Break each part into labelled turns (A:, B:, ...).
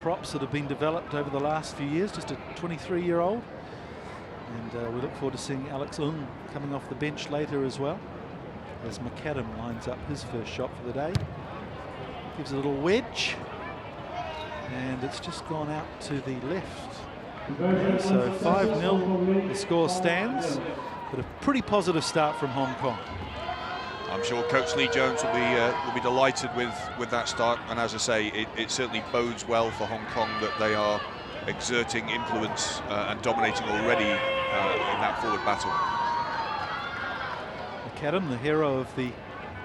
A: props that have been developed over the last few years, just a 23-year-old. And we look forward to seeing Alex Ung coming off the bench later as well, as McAdam lines up his first shot for the day. Gives a little wedge, and it's just gone out to the left. So 5-0, the score stands, but a pretty positive start from Hong Kong.
B: I'm sure Coach Lee Jones will be delighted with that start, and as I say, it certainly bodes well for Hong Kong that they are exerting influence and dominating already in that forward battle.
A: McAdam, the hero of the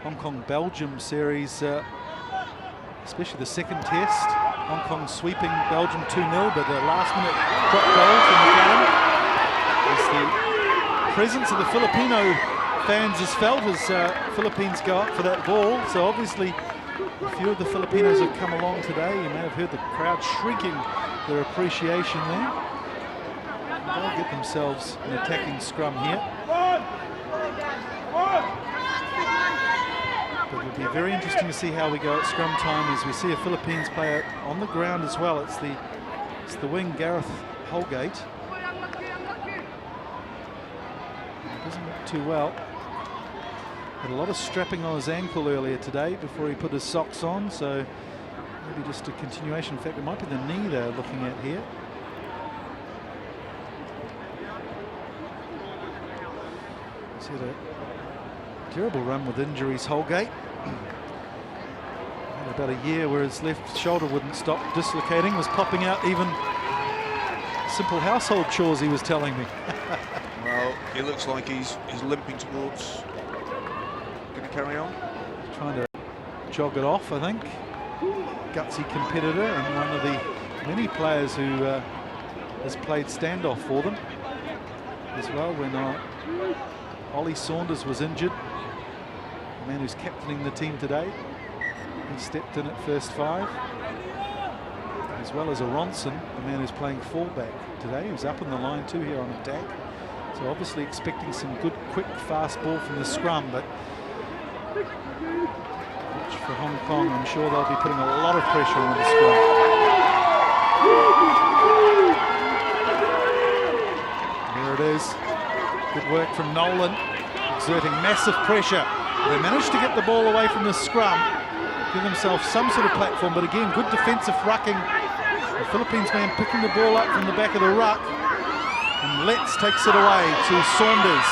A: Hong Kong-Belgium series, especially the second test. Hong Kong sweeping Belgium 2-0, but a last-minute drop goal from McAdam. As the presence of the Filipino fans is felt as Philippines go up for that ball. So obviously a few of the Filipinos have come along today. You may have heard the crowd shrieking their appreciation there. They'll get themselves an attacking scrum here. But it'll be very interesting to see how we go at scrum time, as we see a Philippines player on the ground as well. It's the wing, Gareth Holgate. It doesn't look too well. Had a lot of strapping on his ankle earlier today before he put his socks on, so maybe just a continuation. In fact, it might be the knee they're looking at here. He's had a terrible run with injuries, Holgate. Had about a year where his left shoulder wouldn't stop dislocating, was popping out even simple household chores, he was telling me.
B: Well, it looks like he's limping towards. Going to carry on?
A: Trying to jog it off, I think. Gutsy competitor, and one of the many players who has played standoff for them as well. When Ollie Saunders was injured, the man who's captaining the team today, he stepped in at first five, as well as Ronson, the man who's playing fullback today, who's up on the line too here on attack. So obviously expecting some good, quick, fast ball from the scrum, but for Hong Kong, I'm sure they'll be putting a lot of pressure on the scrum. There it is. Good work from Nolan, exerting massive pressure. They managed to get the ball away from the scrum, give themselves some sort of platform, but again, good defensive rucking. The Philippines man picking the ball up from the back of the ruck, and Letts takes it away to Saunders.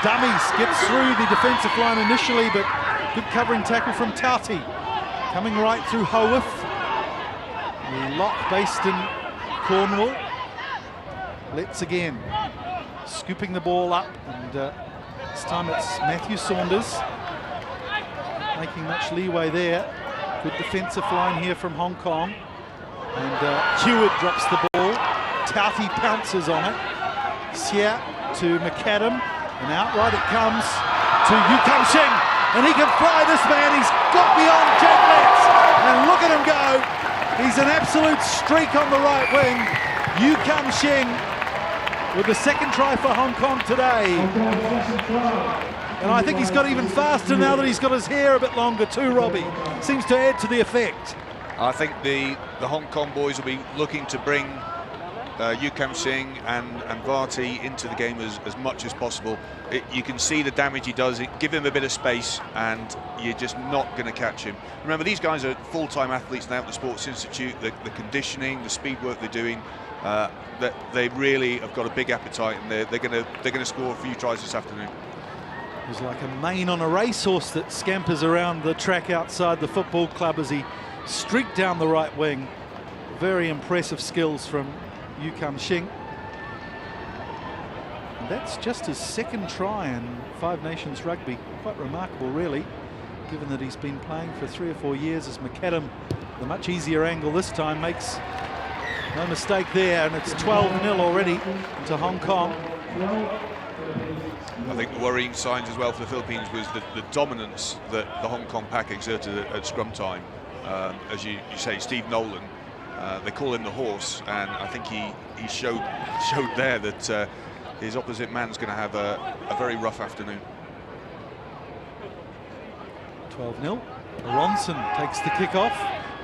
A: Dummies gets through the defensive line initially, but good covering tackle from Tauti. Coming right through Howarth. The lock based in Cornwall. Letts again. Scooping the ball up, and this time it's Matthew Saunders. Making much leeway there. Good defensive line here from Hong Kong. And Hewitt drops the ball. Tauti pounces on it. Xia to McAdam. And outright it comes to Yu Kam Shing. And he can fly, this man. He's got beyond Jack Letts. And look at him go. He's an absolute streak on the right wing. Yu Kam Shing with the second try for Hong Kong today. And I think he's got even faster now that he's got his hair a bit longer too, Robbie. Seems to add to the effect.
B: I think the Hong Kong boys will be looking to bring Yu Kam Shing and Varty into the game as much as possible. You can see the damage he does. Give him a bit of space and you're just not going to catch him. Remember, these guys are full-time athletes now at the Sports Institute. The conditioning, the speed work they're doing, that they really have got a big appetite, and they're going to score a few tries this afternoon.
A: It was like a mane on a racehorse that scampers around the track outside the football club as he streaked down the right wing. Very impressive skills from Yu Kam Shing. And that's just his second try in Five Nations rugby. Quite remarkable, really, given that he's been playing for 3 or 4 years. As McAdam, the much easier angle this time, makes no mistake there, and it's 12-0 already to Hong Kong.
B: I think the worrying signs as well for the Philippines was the dominance that the Hong Kong pack exerted at scrum time. As you say, Steve Nolan, they call him the horse, and I think he showed there that his opposite man's going to have a very rough afternoon. 12-0.
A: Ronson takes the kick off.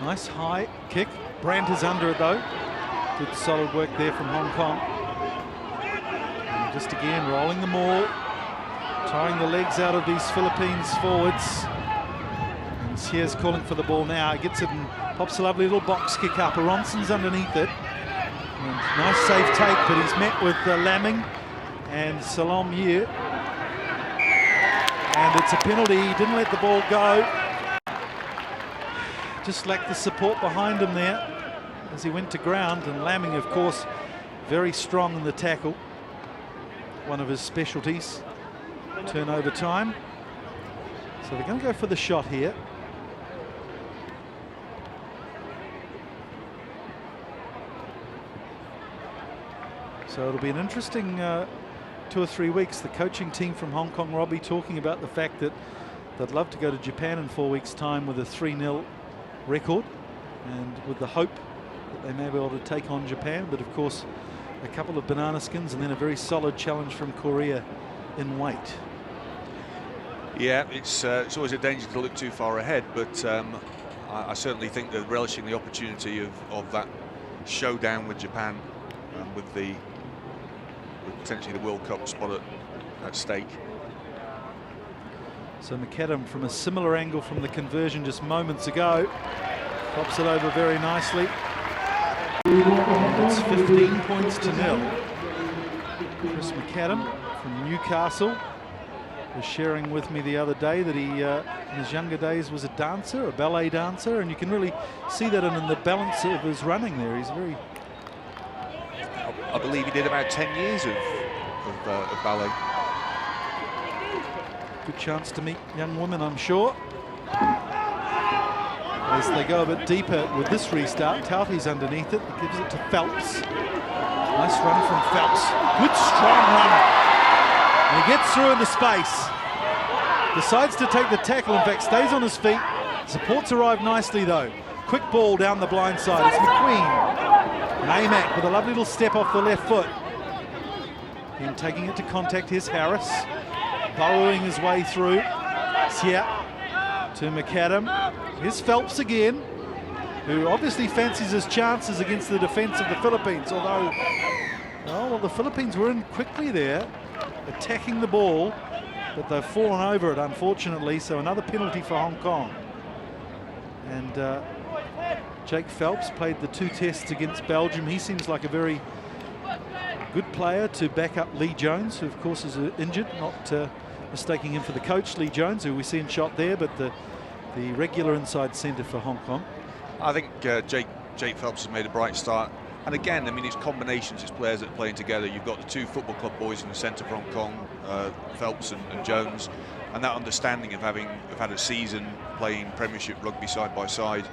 A: Nice high kick, Brandt is under it though. Good solid work there from Hong Kong. And just again rolling the maul, tiring the legs out of these Philippines forwards. And Sier's calling for the ball now. He gets it and pops a lovely little box kick up. Aronson's underneath it. And nice safe take, but he's met with Lamming and Salom Yu. And it's a penalty. He didn't let the ball go. Just lacked the support behind him there as he went to ground. And Lamming, of course, very strong in the tackle. One of his specialties. Turnover time. So they're going to go for the shot here. So it'll be an interesting 2 or 3 weeks. The coaching team from Hong Kong Rugby talking about the fact that they'd love to go to Japan in 4 weeks' time with a 3-0 record, and with the hope that they may be able to take on Japan, but of course a couple of banana skins and then a very solid challenge from Korea in weight.
B: Yeah, it's always a danger to look too far ahead, but I certainly think they're relishing the opportunity of that showdown with Japan, with potentially the World Cup spot at stake.
A: So McAdam from a similar angle from the conversion just moments ago, pops it over very nicely. And it's 15 points to 0. Chris McAdam from Newcastle was sharing with me the other day that he, in his younger days, was a dancer, a ballet dancer, and you can really see that in the balance of his running there. He's very...
B: I believe he did about 10 years of ballet.
A: Good chance to meet young women, I'm sure. As they go a bit deeper with this restart, Taufi's underneath it. He gives it to Phelps. Nice run from Phelps. Good strong run. And he gets through into space. Decides to take the tackle, in fact stays on his feet. Supports arrive nicely though. Quick ball down the blind side. It's McQueen. And Amac with a lovely little step off the left foot. Then taking it to contact, here's Harris. Burrowing his way through. Sia to McAdam. Here's Phelps again, who obviously fancies his chances against the defence of the Philippines, although, well, the Philippines were in quickly there, attacking the ball, but they've fallen over it, unfortunately, so another penalty for Hong Kong. And Jake Phelps played the 2 tests against Belgium. He seems like a very good player to back up Lee Jones, who of course is injured, not mistaking him for the coach, Lee Jones, who we see in shot there, but the regular inside centre for Hong Kong.
B: I think Jake Phelps has made a bright start. And again, I mean, it's combinations, it's players that are playing together. You've got the 2 football club boys in the centre for Hong Kong, Phelps and Jones, and that understanding of having had a season playing Premiership rugby side by side,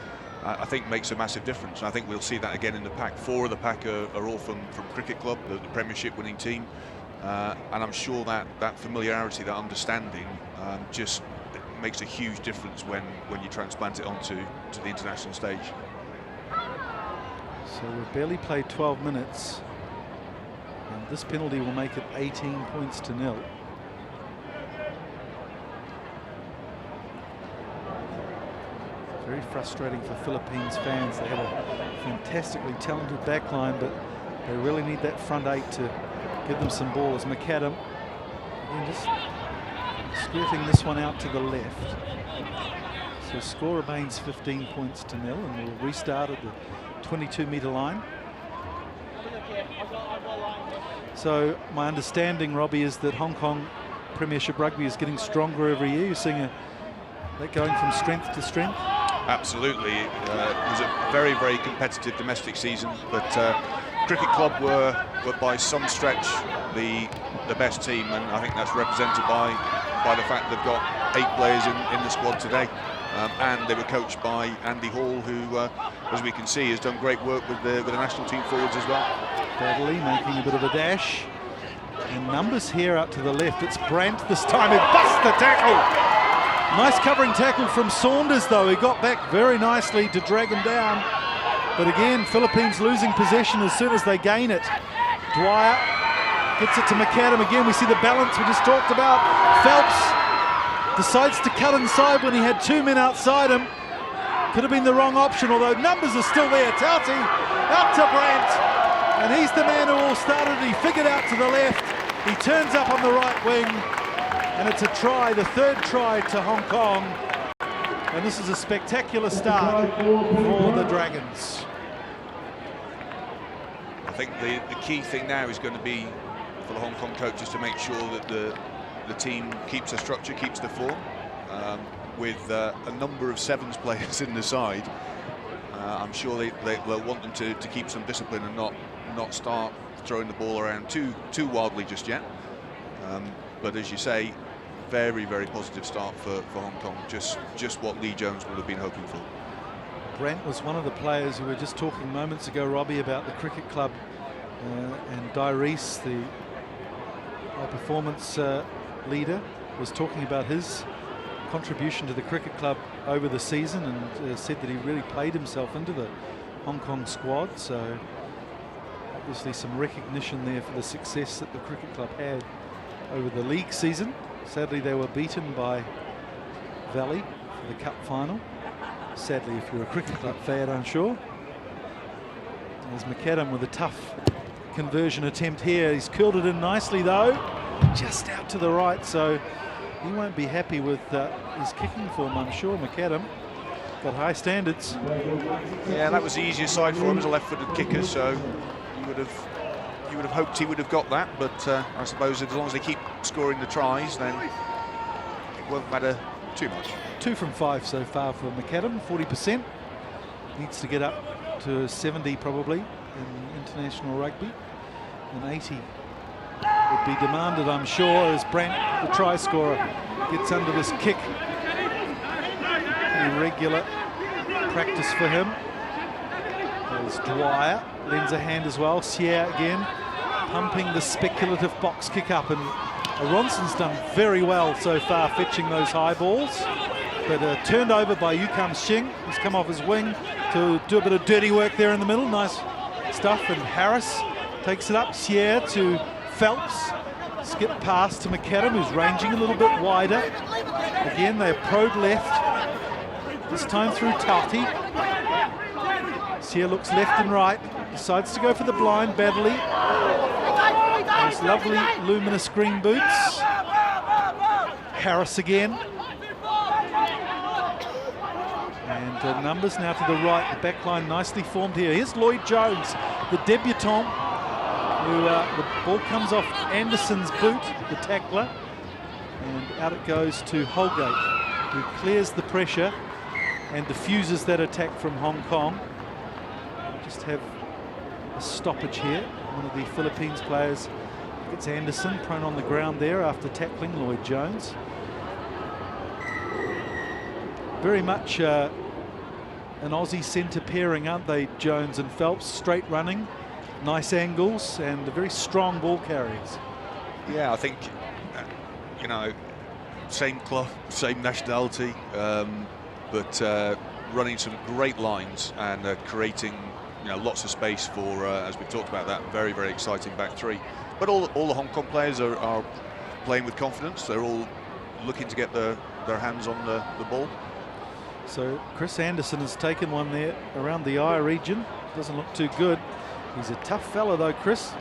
B: I think makes a massive difference. And I think we'll see that again in the pack. 4 of the pack are all from Cricket Club, the Premiership winning team. And I'm sure that familiarity, that understanding, just makes a huge difference when you transplant it onto the international stage.
A: So we've barely played 12 minutes, and this penalty will make it 18 points to 0. Very frustrating for Philippines fans. They have a fantastically talented backline, but they really need that front 8 to give them some balls. McAdam, again, just skirting this one out to the left. So score remains 15 points to 0, and we'll restart at the 22-metre line. So my understanding, Robbie, is that Hong Kong Premiership Rugby is getting stronger every year. You're seeing that going from strength to strength.
B: Absolutely. It was a very, very competitive domestic season, but Cricket Club were by some stretch the best team, and I think that's represented by the fact they've got 8 players in the squad today. And they were coached by Andy Hall, who, as we can see, has done great work with the national team forwards as well. Dudley
A: making a bit of a dash. And numbers here out to the left. It's Brandt this time. It busts the tackle. Nice covering tackle from Saunders, though. He got back very nicely to drag him down. But again, Philippines losing possession as soon as they gain it. Dwyer gets it to McAdam again. We see the balance we just talked about. Phelps decides to cut inside when he had 2 men outside him. Could have been the wrong option, although numbers are still there. Tauti out to Brandt, and he's the man who all started. He figured out to the left. He turns up on the right wing, and it's a try, the third try to Hong Kong. And this is a spectacular start for the Dragons.
B: I think the key thing now is going to be for the Hong Kong coaches to make sure that the team keeps their structure, keeps the form. With a number of sevens players in the side, I'm sure they'll want them to keep some discipline and not start throwing the ball around too wildly just yet. But as you say, very, very positive start for Hong Kong, just what Lee Jones would have been hoping for.
A: Brent was one of the players who were just talking moments ago, Robbie, about the cricket club, and Di Reese, the high-performance leader, was talking about his contribution to the cricket club over the season, and said that he really played himself into the Hong Kong squad. So obviously some recognition there for the success that the cricket club had over the league season. Sadly, they were beaten by Valley for the cup final. Sadly, if you're a cricket club fan, I'm sure. There's McAdam with a tough conversion attempt here. He's curled it in nicely, though, just out to the right, so he won't be happy with his kicking form, I'm sure. McAdam got high standards.
B: Yeah, that was the easiest side for him as a left-footed kicker, so you would have hoped he would have got that, but I suppose as long as they keep scoring the tries, then it won't matter too much.
A: 2 from 5 so far for McAdam, 40%. Needs to get up to 70 probably in international rugby, and 80 would be demanded, I'm sure, as Brandt, the try scorer, gets under this kick. Irregular practice for him. There's Dwyer, lends a hand as well. Sier again, pumping the speculative box kick up, and Ronson's done very well so far fetching those high balls, but turned over by Yukam Shing. He's come off his wing to do a bit of dirty work there in the middle. Nice stuff, and Harris takes it up. Sier to Phelps, skip pass to McAdam, who's ranging a little bit wider. Again, they probe left, this time through Tauti. Sier looks left and right, decides to go for the blind. Baddeley, those lovely luminous green boots. Harris again. And numbers now to the right, the back line nicely formed here. Here's Lloyd Jones, the debutant, who the ball comes off Anderson's boot, the tackler, and out it goes to Holgate, who clears the pressure and diffuses that attack from Hong Kong. Just have a stoppage here. One of the Philippines players gets Anderson prone on the ground there after tackling Lloyd Jones. Very much an Aussie centre pairing, aren't they, Jones and Phelps? Straight running, nice angles, and very strong ball carriers.
B: Yeah, I think, you know, same club, same nationality, but running some great lines and creating, you know, lots of space for, as we talked about, that very, very exciting back three. But all the Hong Kong players are playing with confidence. They're all looking to get their hands on the ball.
A: So Chris Anderson has taken one there around the eye region. Doesn't look too good. He's a tough fella though, Chris.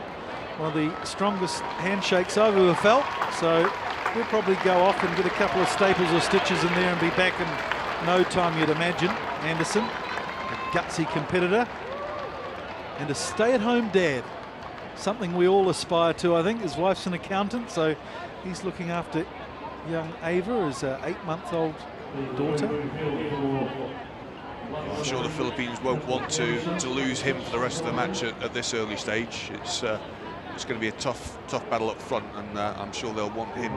A: One of the strongest handshakes I've ever felt. So he'll probably go off and get a couple of staples or stitches in there and be back in no time, you'd imagine. Anderson, a gutsy competitor and a stay-at-home dad. Something we all aspire to, I think. His wife's an accountant, so he's looking after young Ava, his 8-month-old daughter.
B: I'm sure the Philippines won't want to lose him for the rest of the match at this early stage. It's going to be a tough battle up front, and I'm sure they'll want him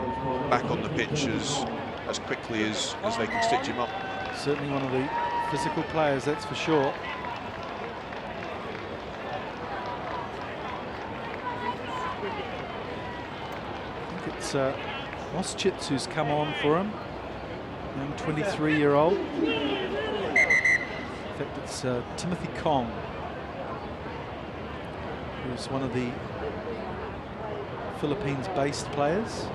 B: back on the pitch as quickly as they can stitch him up.
A: Certainly one of the physical players, that's for sure. I think it's Moschitz who's come on for him, young 23-year-old. In fact, it's Timothy Kong, who's one of the Philippines-based players.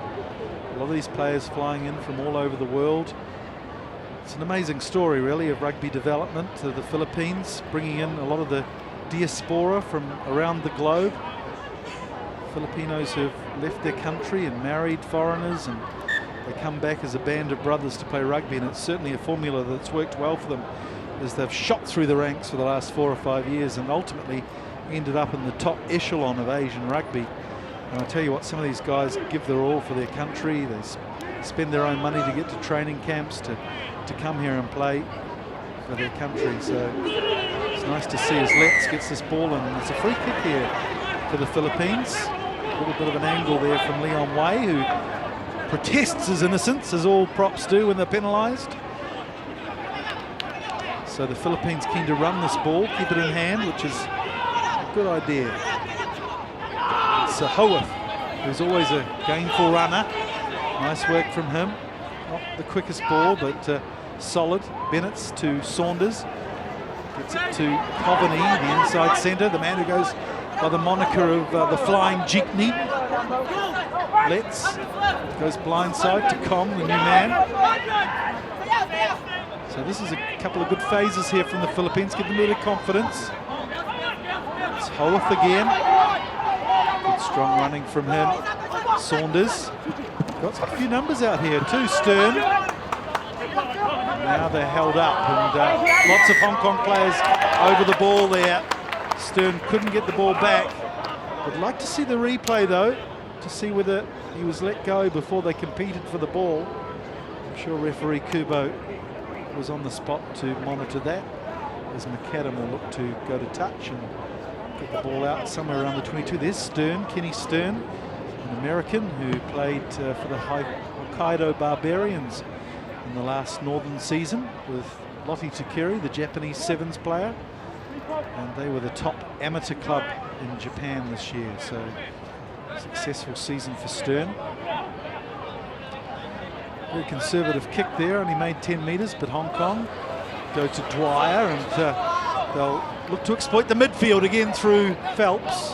A: A lot of these players flying in from all over the world. It's an amazing story, really, of rugby development to the Philippines, bringing in a lot of the diaspora from around the globe. Filipinos who have left their country and married foreigners, and they come back as a band of brothers to play rugby, and it's certainly a formula that's worked well for them as they've shot through the ranks for the last 4 or 5 years and ultimately ended up in the top echelon of Asian rugby. And I tell you what, some of these guys give their all for their country. They spend their own money to get to training camps to come here and play for their country. So it's nice to see as Letts gets this ball, and it's a free kick here for the Philippines. A little bit of an angle there from Leon Wei, who protests his innocence, as all props do when they're penalised. So the Philippines keen to run this ball, keep it in hand, which is a good idea. It's Howarth, who's always a gainful runner. Nice work from him. Not the quickest ball, but solid. Bennett's to Saunders. Gets it to Coveney, the inside centre, the man who goes by the moniker of the Flying Jeepney. Letts goes blindside to Com, the new man. So this is a couple of good phases here from the Philippines, give them a bit of confidence. It's Howarth again. Good strong running from him. Saunders. Got a few numbers out here too. Stern. Now they're held up, and lots of Hong Kong players over the ball there. Stern couldn't get the ball back. I'd like to see the replay though, to see whether he was let go before they competed for the ball. I'm sure referee Kubo was on the spot to monitor that, as McAdam will look to go to touch and get the ball out somewhere around the 22. There's Stern, Kenny Stern, an American who played for the Hokkaido Barbarians in the last Northern season with Lotte Takiri, the Japanese sevens player, and they were the top amateur club in Japan this year. So successful season for Stern. Very conservative kick there, only made 10 metres, but Hong Kong go to Dwyer, and they'll look to exploit the midfield again through Phelps,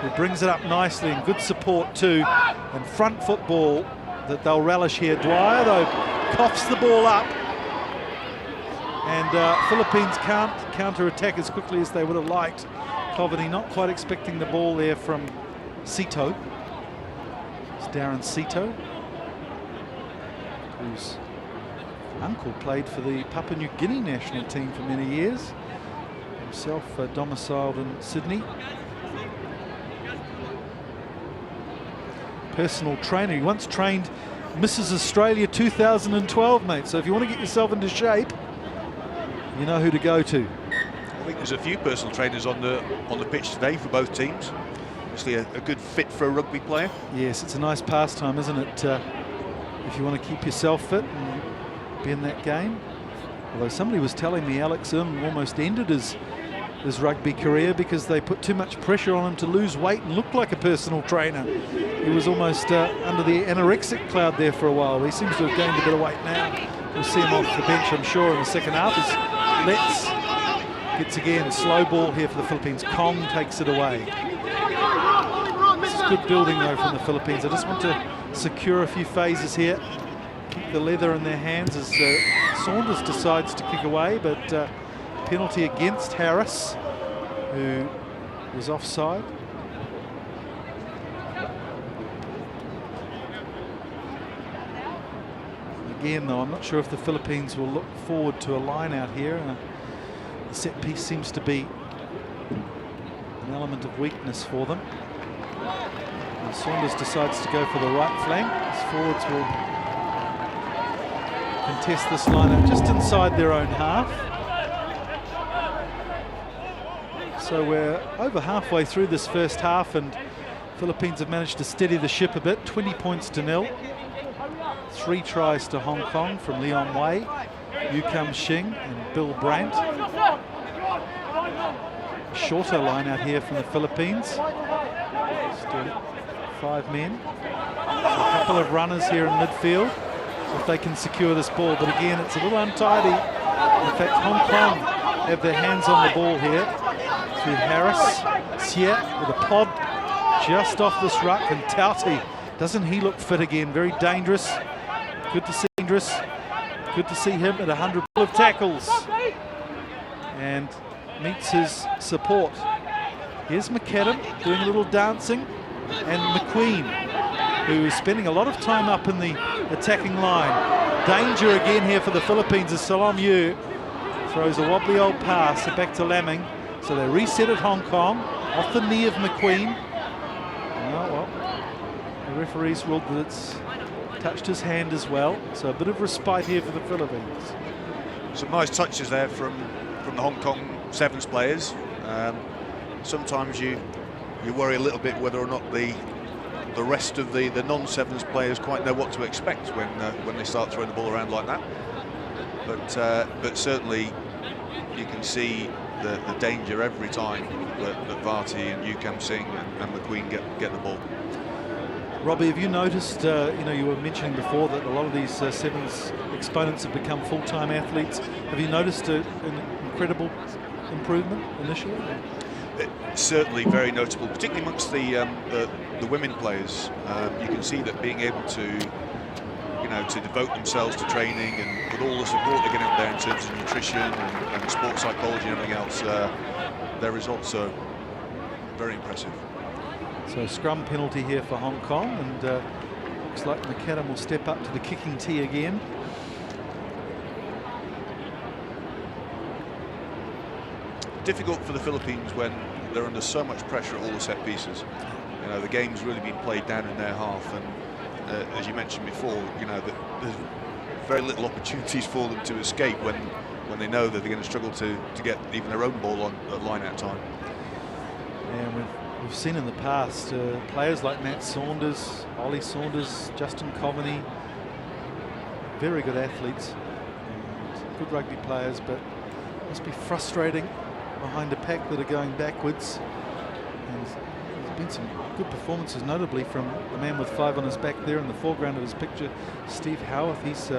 A: who brings it up nicely, and good support too, and front football that they'll relish here. Dwyer though coughs the ball up, and Philippines can't counter-attack as quickly as they would have liked. Coveney not quite expecting the ball there from Sito. It's Darren Sito, whose uncle played for the Papua New Guinea national team for many years, himself domiciled in Sydney. Personal trainer, he once trained Mrs. Australia 2012, mate, so if you want to get yourself into shape, you know who to go to.
B: I think there's a few personal trainers on the pitch today for both teams. Obviously a good fit for a rugby player. Yes,
A: it's a nice pastime, isn't it? If you want to keep yourself fit and be in that game. Although somebody was telling me Alex almost ended his rugby career because they put too much pressure on him to lose weight and look like a personal trainer. He was almost under the anorexic cloud there for a while. He seems to have gained a bit of weight now. We'll see him off the bench, I'm sure, in the second half. As Letts gets again, slow ball here for the Philippines. Kong takes it away. This is good building though from the Philippines. I just want to secure a few phases here. Keep the leather in their hands as Saunders decides to kick away, but penalty against Harris, who was offside. Again though, I'm not sure if the Philippines will look forward to a line out here. The set piece seems to be an element of weakness for them. And Saunders decides to go for the right flank. His forwards will contest this line out just inside their own half. So we're over halfway through this first half, and Philippines have managed to steady the ship a bit. 20 points to 0. 3 tries to Hong Kong from Leon Wei, Yu Kam Shing and Bill Brandt. Shorter line out here from the Philippines. Still 5 men. So a couple of runners here in midfield if they can secure this ball, but again it's a little untidy. In fact, Hong Kong have their hands on the ball here through Harris. Xie with a pod just off this ruck, and Tauti, doesn't he look fit again? Very dangerous. Good to see dangerous. Good to see him at 100 of tackles. And meets his support. Here's McAdam doing a little dancing. And McQueen, who is spending a lot of time up in the attacking line. Danger again here for the Philippines as Salom Yu throws a wobbly old pass back to Laming. So they reset at Hong Kong, off the knee of McQueen. Oh, well, the referee's ruled that it's touched his hand as well. So a bit of respite here for the Philippines.
B: Some nice touches there from the Hong Kong Sevens players. Sometimes you worry a little bit whether or not the rest of the non-Sevens players quite know what to expect when they start throwing the ball around like that. But certainly you can see the danger every time that Varty and Yukam Singh and McQueen get the ball.
A: Robbie, have you noticed, you were mentioning before that a lot of these Sevens exponents have become full-time athletes. Have you noticed an incredible improvement initially?
B: It's certainly very notable, particularly amongst the women players. You can see that being able to devote themselves to training and with all the support they're getting up there in terms of nutrition and sports psychology and everything else, their results are very impressive.
A: So scrum penalty here for Hong Kong, and looks like McAdam will step up to the kicking tee again.
B: Difficult for the Philippines when they're under so much pressure at all the set pieces. The game's really been played down in their half, and as you mentioned before, there's very little opportunities for them to escape when they know that they're going to struggle to get even their own ball on at line-out time.
A: And we've seen in the past players like Matt Saunders, Ollie Saunders, Justin Coveney, very good athletes, and good rugby players, but it must be frustrating behind a pack that are going backwards. And there's been some good performances, notably from the man with 5 on his back there in the foreground of his picture, Steve Howarth. He's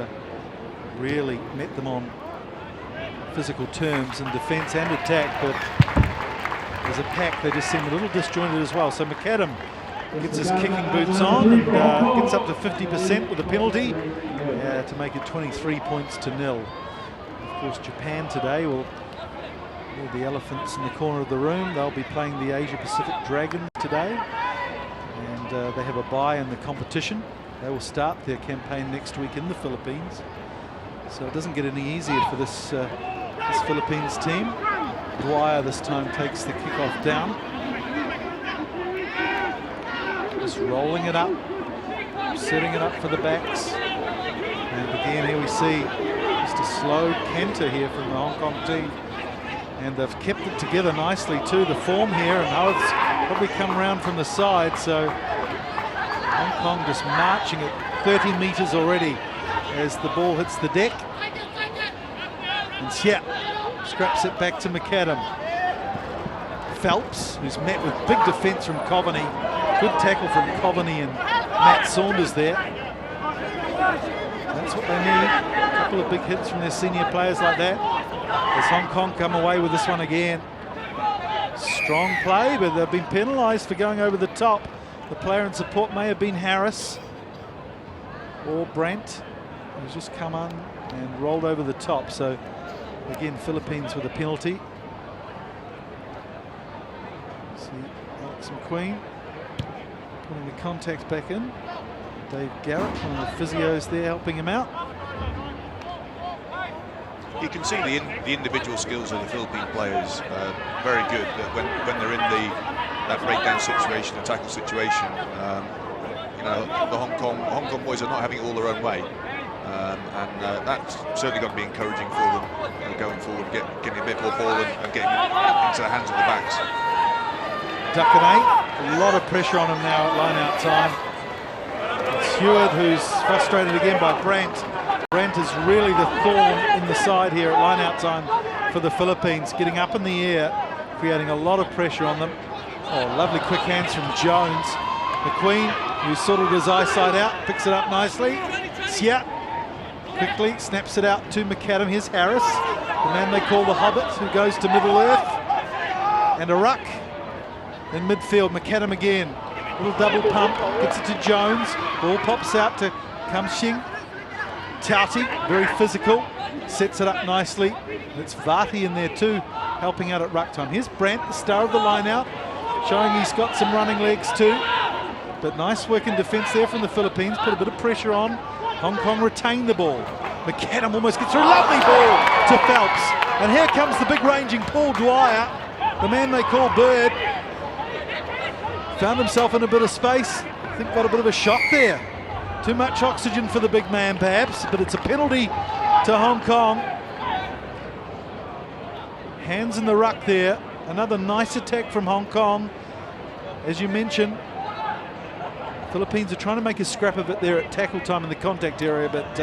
A: really met them on physical terms in defence and attack, but as a pack they just seem a little disjointed as well. So McAdam gets his kicking boots on and gets up to 50% with a penalty to make it 23 points to 0. Of course, Japan today will the elephants in the corner of the room. They'll be playing the Asia Pacific Dragons today, and they have a bye in the competition. They will start their campaign next week in the Philippines, so it doesn't get any easier for this Philippines team. Dwyer this time takes the kickoff down, just rolling it up, setting it up for the backs, and again here we see just a slow canter here from the Hong Kong team. And they've kept it together nicely too. The form here, and Howard's probably come around from the side, so Hong Kong just marching at 30 metres already as the ball hits the deck. And Sia scraps it back to McAdam. Phelps, who's met with big defence from Coveney. Good tackle from Coveney and Matt Saunders there. That's what they need. A couple of big hits from their senior players like that. As Hong Kong come away with this one again. Strong play, but they've been penalised for going over the top. The player in support may have been Harris or Brent, who's just come on and rolled over the top. So again, Philippines with a penalty. See Alex McQueen putting the contacts back in. Dave Garrett, one of the physios there, helping him out.
B: You can see the individual skills of the Philippine players very good. But when they're in that breakdown situation, the tackle situation, the Hong Kong boys are not having it all their own way, and that's certainly going to be encouraging for them going forward, getting a bit more ball and getting into the hands of the backs.
A: Duck and 8, a lot of pressure on him now at line-out time. It's Heward, who's frustrated again by Brent. Brent is really the thorn in the side here at line-out time for the Philippines, getting up in the air, creating a lot of pressure on them. Oh, lovely quick hands from Jones. McQueen, who sorted his eyesight out, picks it up nicely. Sia quickly snaps it out to McAdam. Here's Harris, the man they call the Hobbit, who goes to Middle Earth. And a ruck in midfield. McAdam again, little double pump, gets it to Jones. Ball pops out to Kamshing. Tauti, very physical, sets it up nicely. It's Varty in there too, helping out at ruck time. Here's Brandt, the star of the line out, showing he's got some running legs too. But nice work in defence there from the Philippines, put a bit of pressure on. Hong Kong retain the ball. McAdam almost gets through, lovely ball to Phelps. And here comes the big ranging Paul Dwyer, the man they call Bird. Found himself in a bit of space, I think got a bit of a shock there. Too much oxygen for the big man perhaps, but it's a penalty to Hong Kong. Hands in the ruck there, another nice attack from Hong Kong. As you mentioned, Philippines are trying to make a scrap of it there at tackle time in the contact area, but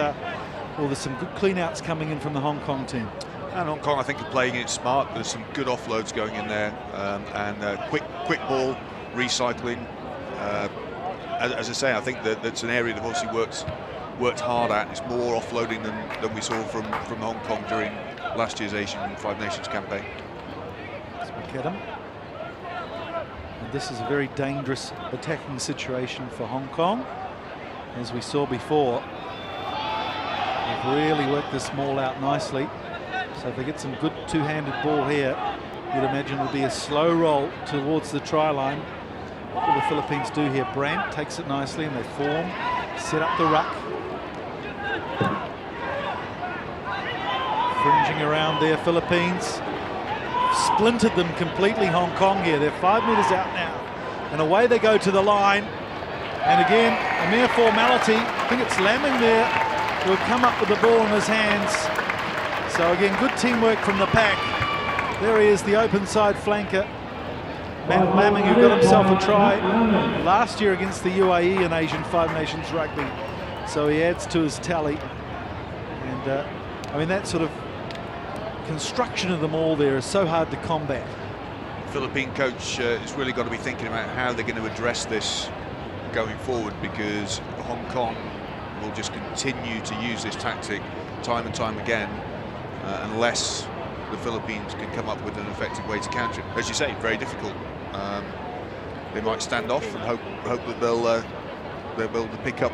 A: well, there's some good clean-outs coming in from the Hong Kong team.
B: And Hong Kong, I think, are playing it smart. There's some good offloads going in there, and quick ball recycling. As I say, I think that's an area they've obviously worked hard at. It's more offloading than we saw from Hong Kong during last year's Asian Five Nations campaign.
A: It's McAdam. And this is a very dangerous attacking situation for Hong Kong. As we saw before, they've really worked this maul out nicely. So if they get some good two-handed ball here, you'd imagine it would be a slow roll towards the try line. What will the Philippines do here? Brandt takes it nicely and they form, set up the ruck. Fringing around there, Philippines. Splintered them completely, Hong Kong here. They're 5 metres out now. And away they go to the line. And again, a mere formality. I think it's Lamming there who will come up with the ball in his hands. So again, good teamwork from the pack. There he is, the open side flanker. Matt Lamming, who got himself a try last year against the UAE in Asian Five Nations Rugby. So he adds to his tally. And I mean, that sort of construction of them all there is so hard to combat.
B: Philippine coach has really got to be thinking about how they're going to address this going forward, because Hong Kong will just continue to use this tactic time and time again unless the Philippines can come up with an effective way to counter it. As you say, very difficult. They might stand off and hope that they'll be able to pick up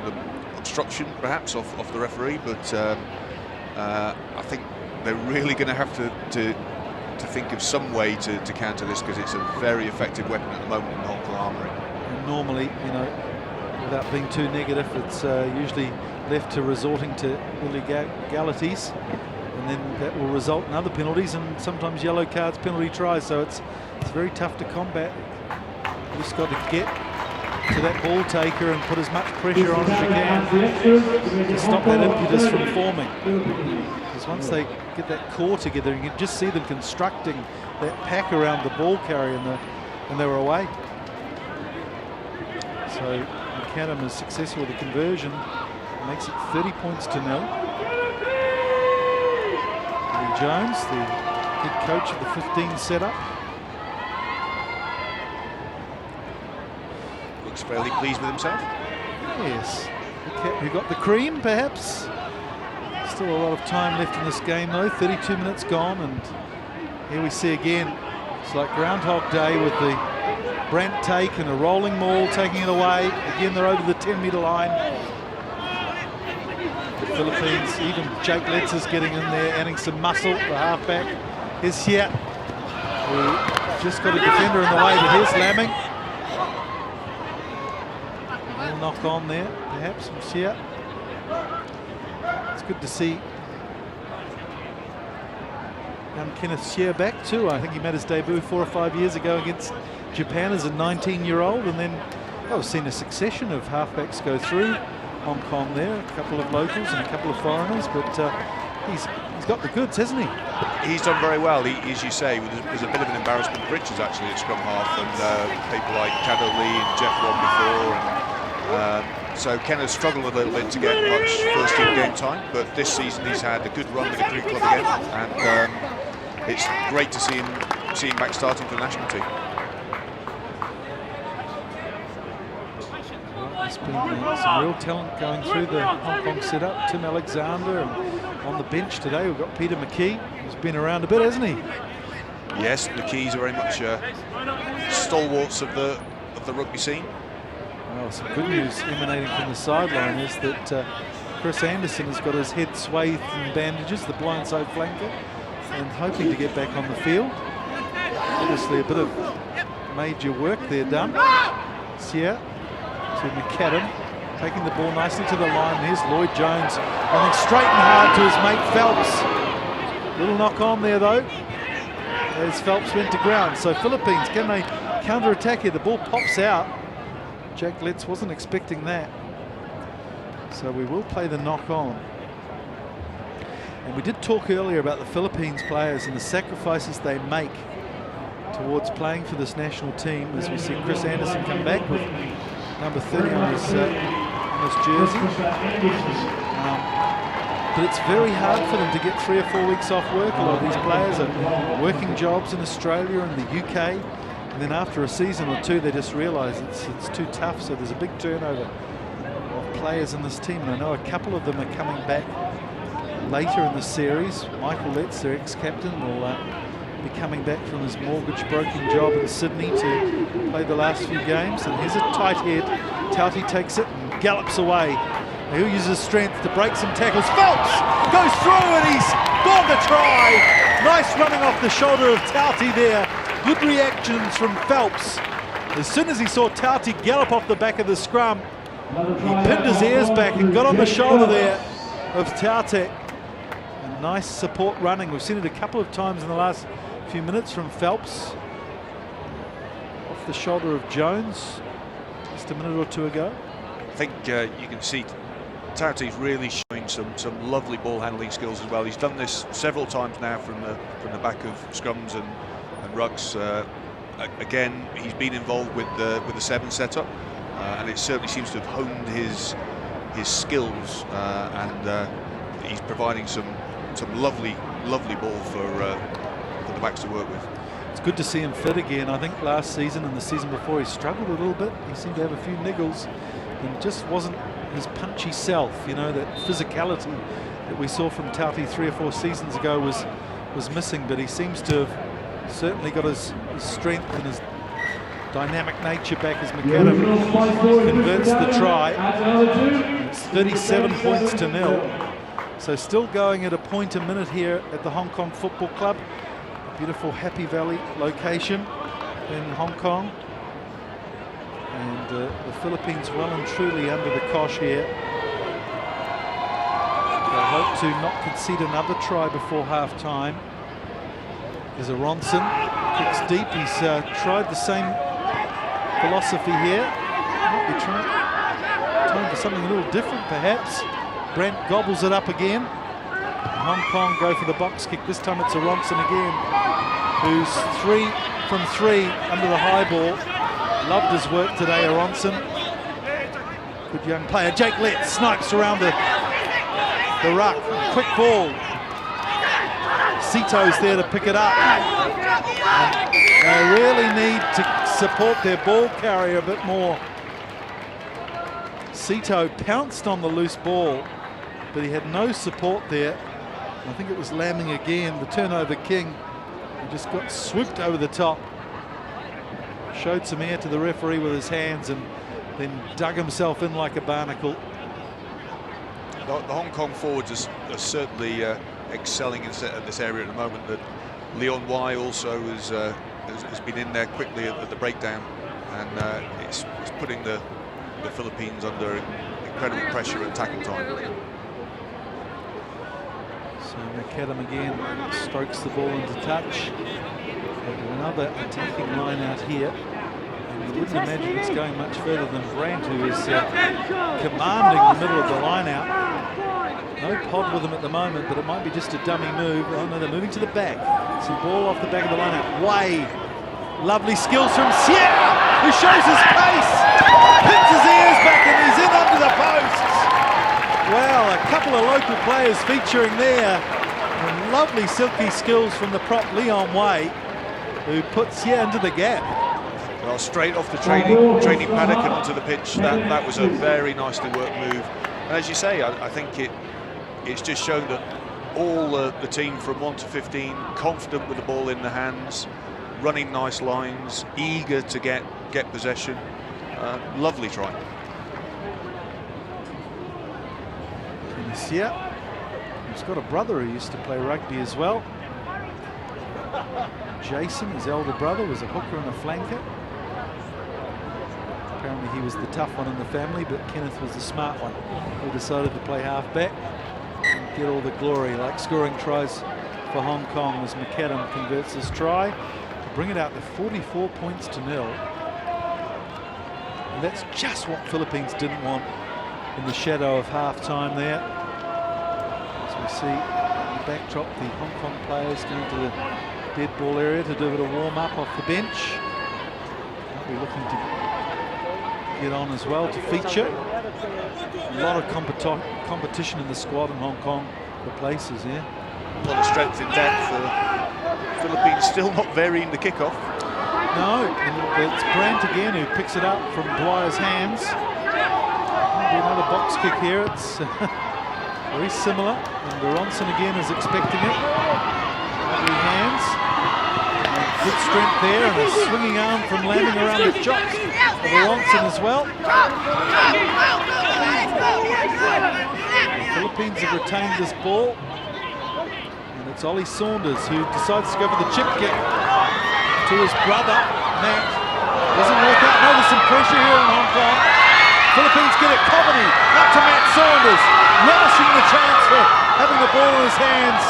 B: the obstruction perhaps off the referee, but I think they're really going to have to think of some way to counter this, because it's a very effective weapon at the moment in the Hong Kong armoury.
A: And normally, you know, without being too negative, it's usually left to resorting to illegalities, and then that will result in other penalties and sometimes yellow cards, penalty tries. So it's very tough to combat. You just got to get to that ball taker and put as much pressure on as you can to stop that impetus from forming. Because once they get that core together, you can just see them constructing that pack around the ball carrier, and they were away. So McAdam is successful with the conversion, makes it 30 points to 0. Lee Jones, the head coach of the 15 setup.
B: Looks fairly pleased with himself.
A: Yes, who got the cream perhaps. Still a lot of time left in this game though, 32 minutes gone, and here we see again, it's like Groundhog Day with the Brandt take and a rolling maul taking it away. Again, they're over the 10-metre line. The Philippines, even Jake Letzer's getting in there, adding some muscle. The halfback is here, who just got a defender in the way, but here's Lamming. A little knock on there, perhaps, from Xia. It's good to see young Kenneth Xia back too. I think he made his debut 4 or 5 years ago against Japan as a 19-year-old, and then we've seen a succession of halfbacks go through Hong Kong there, a couple of locals and a couple of foreigners, but he's got the goods, hasn't he?
B: He's done very well. As you say, there's a bit of an embarrassment for Richards actually at scrum half, and people like Caddo Lee and Jeff Long before, and so Ken has struggled a little bit to get much first team game time, but this season he's had a good run with the Greek club again, and it's great to see him back starting for the national team.
A: There's been some real talent going through the Hong Kong setup. Tim Alexander, and on the bench today we've got Peter McKee, who's been around a bit, hasn't he?
B: Yes, McKee's are very much stalwarts of the rugby scene.
A: Well, some good news emanating from the sideline is that Chris Anderson has got his head swathed in bandages, the blindside flanker, and hoping to get back on the field. Obviously a bit of major work there done. Sia to McAdam, taking the ball nicely to the line. Here's Lloyd Jones running straight and hard to his mate Phelps. Little knock on there though, as Phelps went to ground. So Philippines, can they counter-attack here? The ball pops out. Jack Letts wasn't expecting that. So we will play the knock on. And we did talk earlier about the Philippines players and the sacrifices they make towards playing for this national team, as we see Chris Anderson come back with number 30 on his jersey. But it's very hard for them to get 3 or 4 weeks off work. A lot of these players are working jobs in Australia and the UK, and then after a season or two they just realise it's too tough, so there's a big turnover of players in this team. And I know a couple of them are coming back later in the series. Michael Letts, their ex-captain, will be coming back from his mortgage-broken job in Sydney to play the last few games. And here's a tight head. Tauti takes it and gallops away. He'll use his strength to break some tackles. Phelps goes through and he's got the try. Nice running off the shoulder of Tauti there. Good reactions from Phelps. As soon as he saw Tauti gallop off the back of the scrum, he pinned his ears back and got on the shoulder there of Tauti. And nice support running. We've seen it a couple of times in the last few minutes from Phelps. Off the shoulder of Jones just a minute or two ago.
B: I think you can see Tauti's really showing some lovely ball handling skills as well. He's done this several times now from the back of scrums and rucks. Again, he's been involved with the 7 setup, and it certainly seems to have honed his skills, and he's providing some lovely ball for the backs to work with.
A: It's good to see him fit again. I think last season and the season before he struggled a little bit. He seemed to have a few niggles and just wasn't his punchy self. You know, that physicality that we saw from Tauti 3 or 4 seasons ago was missing, but he seems to have certainly got his strength and his dynamic nature back as McAdam converts the try. It's 37 points to 0. So still going at a point a minute here at the Hong Kong Football Club. A beautiful Happy Valley location in Hong Kong. And the Philippines well and truly under the cosh here. They hope to not concede another try before half-time. There's a Ronson, kicks deep. He's tried the same philosophy here. Might be trying for something a little different perhaps. Brent gobbles it up again. Hong Kong go for the box kick. This time it's a Ronson again, who's 3 from 3 under the high ball. Loved his work today, Aronson. Good young player. Jake Letts snipes around the ruck. Quick ball. Sito's there to pick it up. And they really need to support their ball carrier a bit more. Sito pounced on the loose ball, but he had no support there. I think it was Lamming again, the turnover king. He just got swooped over the top. Showed some air to the referee with his hands and then dug himself in like a barnacle.
B: The Hong Kong forwards are certainly excelling in this area at the moment. That Leon Y also has been in there quickly at the breakdown, and it's putting the Philippines under incredible pressure at tackle time.
A: So McAdam again strokes the ball into touch. Another attacking line out here. And you wouldn't imagine it's going much further than Brandt, who is commanding the middle of the line out. No pod with him at the moment, but it might be just a dummy move. Oh no, they're moving to the back. Some ball off the back of the line out. Way. Lovely skills from Sierra, who shows his pace. Pins his ears back and he's in under the posts. Well, a couple of local players featuring there. And lovely silky skills from the prop Leon Way, who puts into the gap.
B: Well, straight off the training paddock and onto the pitch. That was a very nicely worked move. And as you say, I think it's just shown that all the team from 1 to 15 confident with the ball in their hands, running nice lines, eager to get possession. Lovely try.
A: Sia, who's got a brother who used to play rugby as well. Jason, his elder brother, was a hooker and a flanker. Apparently he was the tough one in the family, but Kenneth was the smart one who decided to play half-back and get all the glory, like scoring tries for Hong Kong as McAdam converts his try to bring it out to 44 points to 0. And that's just what Philippines didn't want in the shadow of half-time there. As we see in the backdrop, the Hong Kong players going to the dead ball area to do a bit of warm-up off the bench. They'll be looking to get on as well to feature. A lot of competition in the squad in Hong Kong for places here.
B: A lot of strength in depth. Philippines still not varying the kickoff.
A: No, and it's Brandt again who picks it up from Dwyer's hands. Maybe another box kick here. It's very similar. And Ronson again is expecting it. Lovely hands. Good strength there, and a swinging arm from landing around the chops of Ronson as well. The Philippines have retained this ball. And it's Ollie Saunders who decides to go for the chip kick to his brother, Matt. Doesn't work out. No, there's some pressure here in Hong Kong. Philippines get it. Coveney up to Matt Saunders, relishing the chance for having the ball in his hands.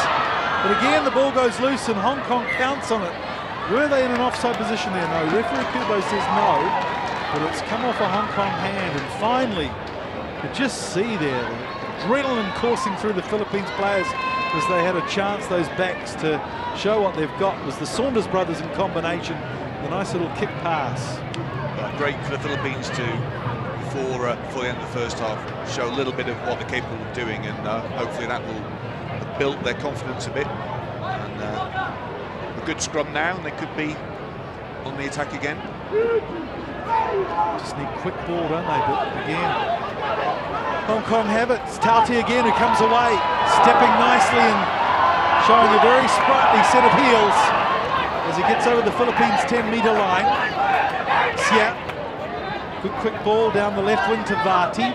A: But again, the ball goes loose and Hong Kong counts on it. Were they in an offside position there? No. Referee Kubo says no, but it's come off a Hong Kong hand. And finally, you could just see there the adrenaline coursing through the Philippines players as they had a chance, those backs, to show what they've got. It was the Saunders brothers in combination, the nice little kick pass.
B: Great for the Philippines to, before the end of the first half, show a little bit of what they're capable of doing, and hopefully that will build their confidence a bit. And a good scrum now, and they could be on the attack again.
A: Just need quick ball, don't they? But again, Hong Kong have it. It's Tauti again who comes away, stepping nicely and showing a very sprightly set of heels as he gets over the Philippines' 10-metre line. Sia, good quick ball down the left wing to Vati.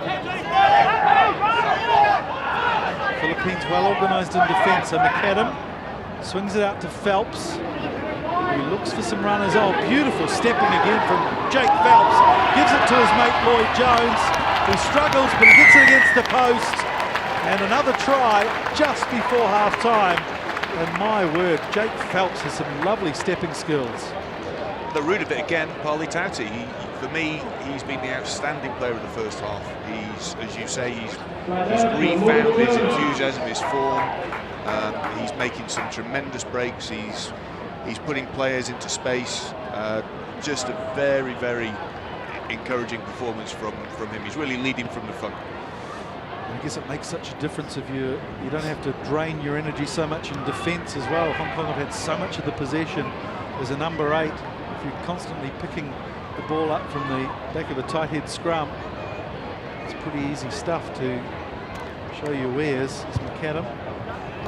A: Philippines well organised in defence. So McAdam swings it out to Phelps, who looks for some runners. Oh, beautiful stepping again from Jake Phelps. Gives it to his mate Lloyd Jones, who struggles, but he gets it against the post. And another try just before half-time. And my word, Jake Phelps has some lovely stepping skills.
B: The root of it again, Parley Tauti. For me, he's been the outstanding player of the first half. He's, as you say, he's refound his enthusiasm, his form. He's making some tremendous breaks. He's putting players into space. Just a very, very encouraging performance from him. He's really leading from the front.
A: I guess it makes such a difference if you don't have to drain your energy so much in defence as well. Hong Kong have had so much of the possession as a number 8. If you're constantly picking the ball up from the back of a tight head scrum, it's pretty easy stuff to show your wares. As McAdam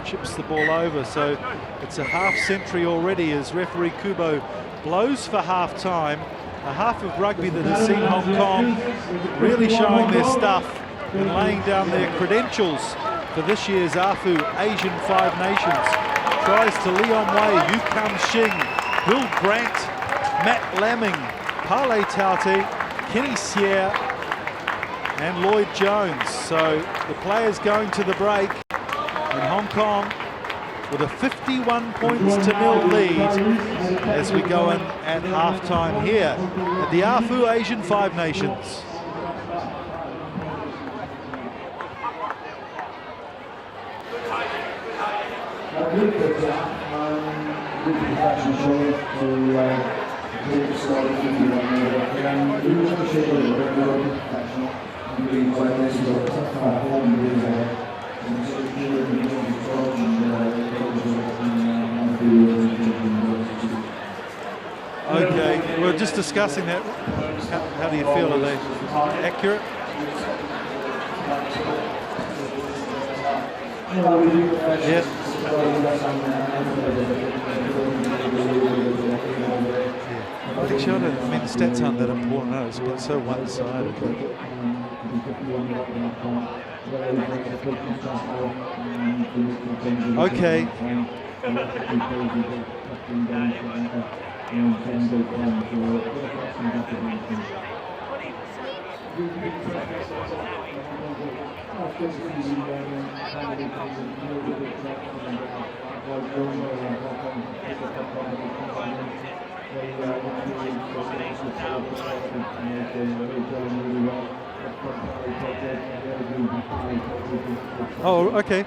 A: chips the ball over, so it's a half century already as referee Kubo blows for half-time. A half of rugby that has seen Hong Kong really showing their stuff and laying down their credentials for this year's AFU Asian Five Nations. Tries to Leon Wei, Yu Kam Shing, Bill Brandt, Matt Lamming, Parley Tauti, Kenny Sier and Lloyd Jones. So the players going to the break, and Hong Kong with a 51-0 lead as we go in at half-time here at the AFU Asian Five Nations. Okay, we were just discussing that. How do you feel? Are they accurate? Yeah. Actually, I mean, the stats aren't that important. No, it's been so one-sided. Okay. Oh, okay.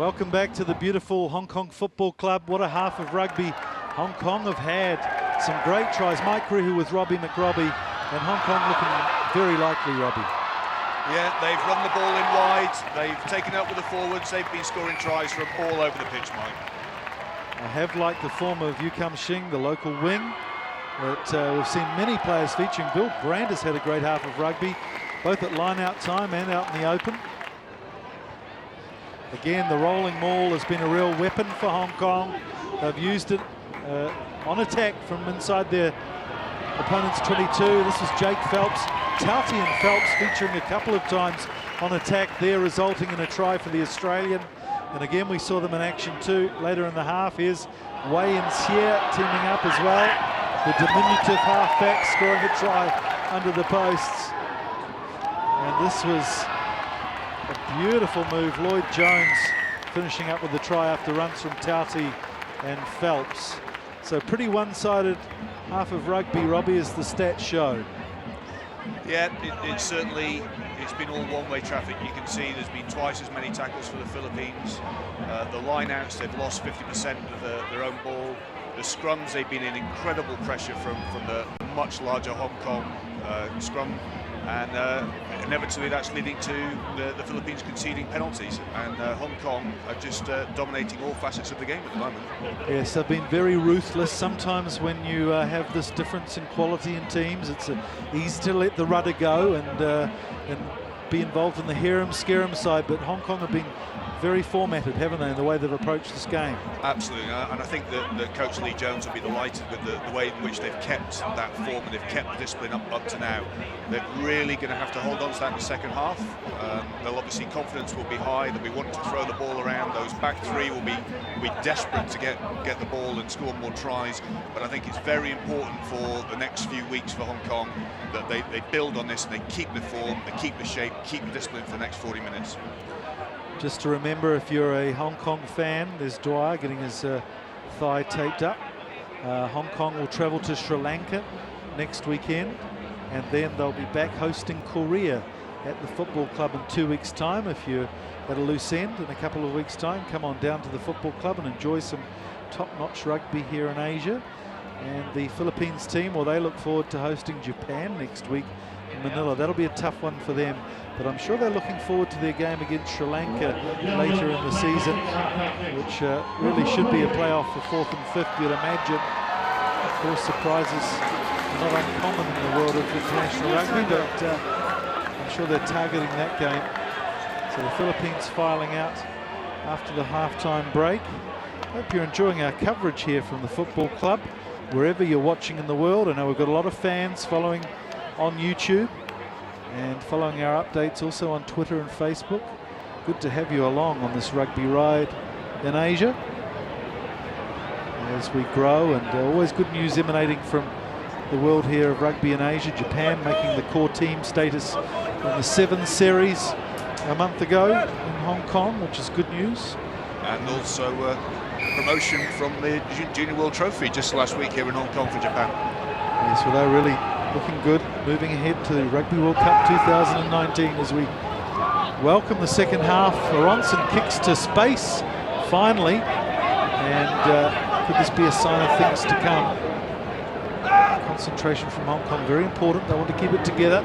A: Welcome back to the beautiful Hong Kong Football Club. What a half of rugby Hong Kong have had. Some great tries. Mike Rihu with Robbie McRobbie, and Hong Kong looking very likely, Robbie.
B: Yeah, they've run the ball in wide, they've taken up with the forwards, they've been scoring tries from all over the pitch, Mike.
A: I have liked the form of Yu Kam Shing, the local wing, but we've seen many players featuring. Bill Brandis had a great half of rugby, both at line-out time and out in the open. Again, the rolling maul has been a real weapon for Hong Kong. They've used it on attack from inside their opponent's 22. This was Jake Phelps. Tauti and Phelps featuring a couple of times on attack there, resulting in a try for the Australian. And again, we saw them in action too later in the half. Here's Wei and Xie teaming up as well. The diminutive halfback scoring a try under the posts. And this was a beautiful move. Lloyd Jones finishing up with the try after runs from Tauti and Phelps. So pretty one-sided half of rugby, Robbie, as the stats show.
B: Yeah, it's certainly, it's been all one-way traffic. You can see there's been twice as many tackles for the Philippines. The line-outs, they've lost 50% of their own ball. The scrums, they've been in incredible pressure from the much larger Hong Kong scrum. And inevitably that's leading to the Philippines conceding penalties, and Hong Kong are just dominating all facets of the game at the moment.
A: Yes, they've been very ruthless. Sometimes when you have this difference in quality in teams, it's easy to let the rudder go and be involved in the harem-scarum side, but Hong Kong have been very formatted, haven't they, in the way they've approached this game?
B: Absolutely, and I think that Coach Lee Jones will be delighted with the way in which they've kept that form and they've kept the discipline up to now. They're really going to have to hold on to that in the second half. They'll obviously, confidence will be high, they'll be wanting to throw the ball around. Those back three will be desperate to get the ball and score more tries, but I think it's very important for the next few weeks for Hong Kong that they build on this and they keep the form, they keep the shape, keep the discipline for the next 40 minutes.
A: Just to remember, if you're a Hong Kong fan, there's Dwyer getting his thigh taped up. Hong Kong will travel to Sri Lanka next weekend, and then they'll be back hosting Korea at the football club in 2 weeks' time. If you're at a loose end in a couple of weeks' time, come on down to the football club and enjoy some top-notch rugby here in Asia. And the Philippines team, well, they look forward to hosting Japan next week in Manila. That'll be a tough one for them, but I'm sure they're looking forward to their game against Sri Lanka later in the season, which really should be a playoff for 4th and 5th, you'd imagine. Of course, surprises are not uncommon in the world of international rugby, but I'm sure they're targeting that game. So the Philippines filing out after the halftime break. Hope you're enjoying our coverage here from the football club, wherever you're watching in the world. I know we've got a lot of fans following on YouTube and following our updates also on Twitter and Facebook. Good to have you along on this rugby ride in Asia as we grow, and always good news emanating from the world here of rugby in Asia. Japan making the core team status in the 7 series a month ago in Hong Kong, which is good news.
B: And also promotion from the Junior World Trophy just last week here in Hong Kong for Japan.
A: Yes, well, they're really looking good, moving ahead to the Rugby World Cup 2019 as we welcome the second half. Aronson kicks to space, finally, and could this be a sign of things to come? Concentration from Hong Kong, very important. They want to keep it together,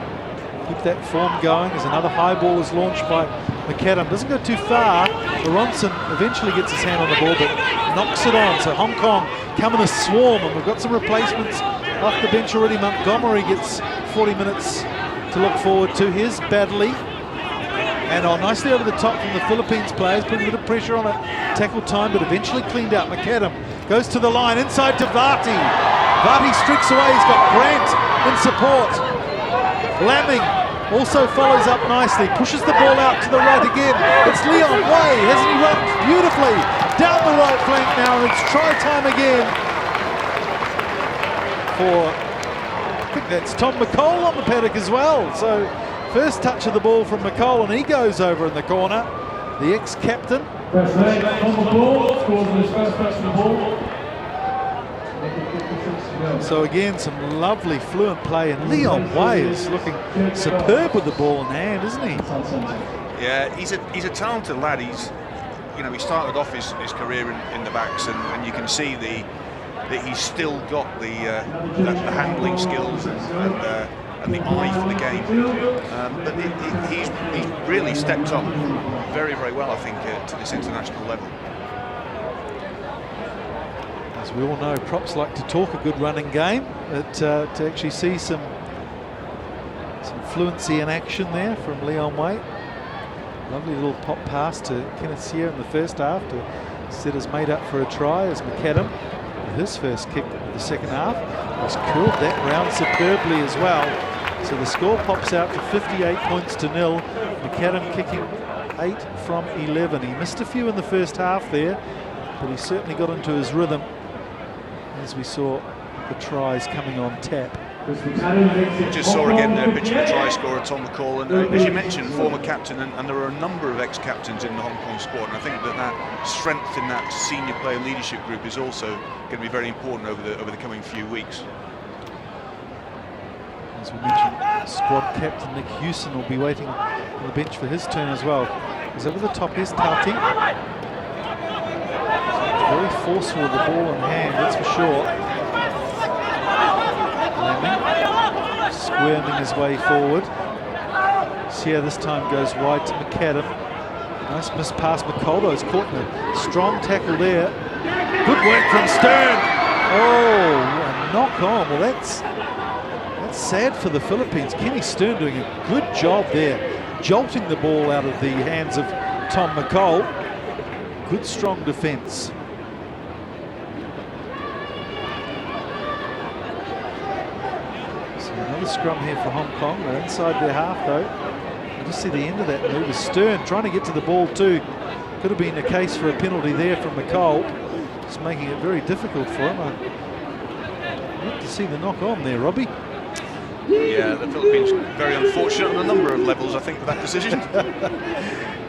A: keep that form going, as another high ball is launched by McAdam. Doesn't go too far. Aronson eventually gets his hand on the ball, but knocks it on. So Hong Kong come in a swarm, and we've got some replacements off the bench already. Montgomery gets 40 minutes to look forward to. Here's Badley, and nicely over the top from the Philippines players, putting a bit of pressure on it. Tackle time, but eventually cleaned out. McAdam goes to the line, inside to Varty. Varty streaks away, he's got Grant in support. Lamming also follows up nicely, pushes the ball out to the right again. It's Leon Way, hasn't he run beautifully down the right flank now, and it's try time again for, I think that's Tom McCall on the paddock as well. So first touch of the ball from McCall, and he goes over in the corner, the ex-captain.
C: First leg on the ball, scores his first touch of the ball.
A: So again, some lovely fluent play, and Leon Way is looking superb with the ball in hand, isn't he?
B: Yeah, he's a talented lad. He started off his career in the backs, and you can see that he's still got the handling skills and the eye for the game. But he's really stepped up very, very well, I think, to this international level.
A: As we all know, props like to talk a good running game, but to actually see some fluency in action there from Leon Way. Lovely little pop pass to Kenneth Sear in the first half to set his mate up for a try, as McAdam, with his first kick of the second half, has curled that round superbly as well. So the score pops out to 58 points to 0. McAdam kicking 8 from 11. He missed a few in the first half there, but he certainly got into his rhythm as we saw the tries coming on tap.
B: Just saw again there, pitching the try scorer, Tom McCall, and as you mentioned, former captain, and there are a number of ex-captains in the Hong Kong squad, and I think that strength in that senior player leadership group is also going to be very important over the coming few weeks.
A: As we mentioned, squad captain Nick Hewson will be waiting on the bench for his turn as well. He's over the top, here's Tauti. Very forceful with the ball in hand, that's for sure. Lamming, squirming his way forward. Sear this time goes wide to McAdam. Nice miss pass. McColdo's caught in a strong tackle there. Good work from Stern. Oh, a knock on. Well, that's sad for the Philippines. Kenny Stern doing a good job there, jolting the ball out of the hands of Tom McCall. Good strong defence. So another scrum here for Hong Kong. They're inside their half though. I just see the end of that move is Stern trying to get to the ball too. Could have been a case for a penalty there from McCall. Just making it very difficult for him. I'd like to see the knock on there, Robbie.
B: Yeah, the Philippines very unfortunate on a number of levels, I think, with that decision.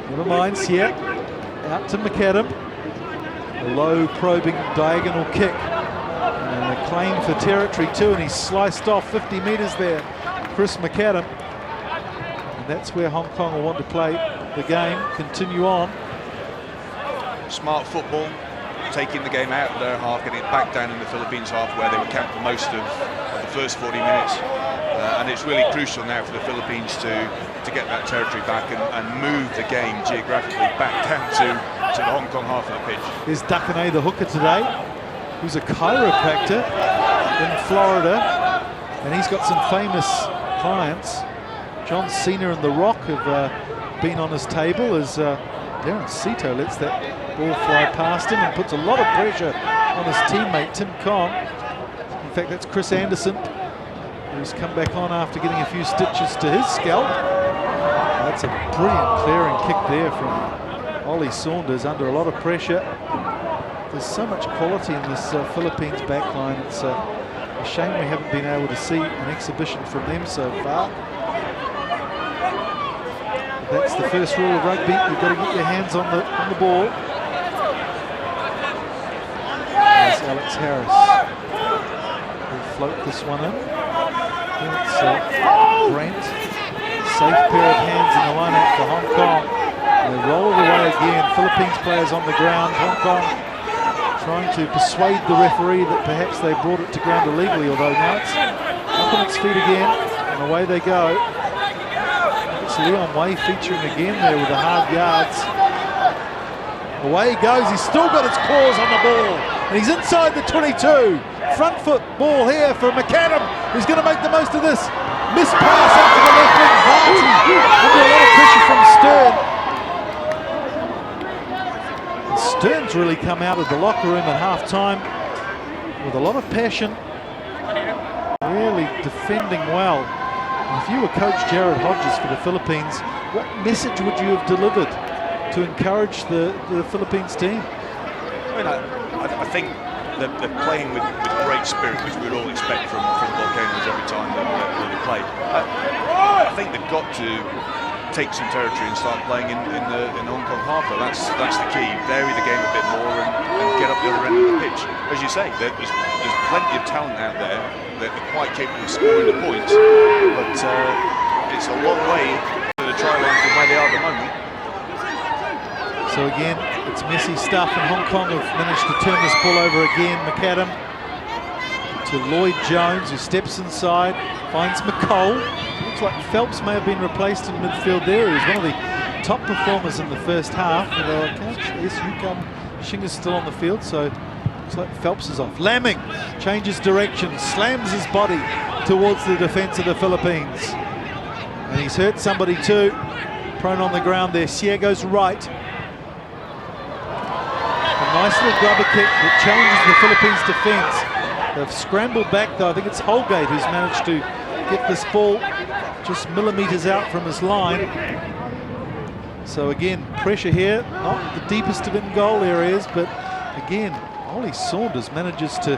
A: Never mind, yeah. Out to McAdam. A low probing diagonal kick. And a claim for territory too, and he's sliced off 50 metres there, Chris McAdam. And that's where Hong Kong will want to play the game, continue on.
B: Smart football, taking the game out of their half, getting it back down in the Philippines half where they were camped for most of the first 40 minutes. And it's really crucial now for the Philippines to get that territory back and move the game geographically back down to the Hong Kong half of the pitch.
A: Here's Dakane, the hooker today, who's a chiropractor in Florida, and he's got some famous clients. John Cena and The Rock have been on his table as Darren Sito lets that ball fly past him and puts a lot of pressure on his teammate Tim Kong. In fact, that's Chris Anderson, who's come back on after getting a few stitches to his scalp. That's a brilliant clearing kick there from Ollie Saunders under a lot of pressure. There's so much quality in this Philippines backline. It's a shame we haven't been able to see an exhibition from them so far. That's the first rule of rugby. You've got to get your hands on the ball. There's Alex Harris. He'll float this one in. It's Brent. Safe pair of hands in the line-out for Hong Kong. And they roll it away again. Philippines players on the ground. Hong Kong trying to persuade the referee that perhaps they brought it to ground illegally, although now it's up on its feet again, and away they go. It's Leon Way featuring again there with the hard yards. Away he goes, he's still got his claws on the ball, and he's inside the 22. Front foot ball here for McAdam, who's going to make the most of this. Missed pass up to the left wing, Varty, under a lot of pressure from Stern. Stern's really come out of the locker room at half-time with a lot of passion, really defending well. And if you were Coach Jared Hodges for the Philippines, what message would you have delivered to encourage the Philippines team?
B: I mean, I think they're playing with great spirit, which we'd all expect from Volcanoes every time that they play. I think they've got to take some territory and start playing in the Hong Kong half. That's the key. Vary the game a bit more and get up the other end of the pitch. As you say, there's plenty of talent out there that are quite capable of scoring the points, but it's a long way to the try line from where they are at the moment.
A: So again, it's messy stuff, and Hong Kong have managed to turn this ball over again. McAdam to Lloyd Jones, who steps inside, finds McCall. Looks like Phelps may have been replaced in midfield there. He was one of the top performers in the first half. Shing is still on the field, so looks like Phelps is off. Lamming changes direction, slams his body towards the defence of the Philippines. And he's hurt somebody too. Prone on the ground there. Xie goes right. A nice little grubber kick that challenges the Philippines defence. They've scrambled back though. I think it's Holgate who's managed to get this ball just millimetres out from his line. So again, pressure here, not the deepest of in-goal areas, but again, Ollie Saunders manages to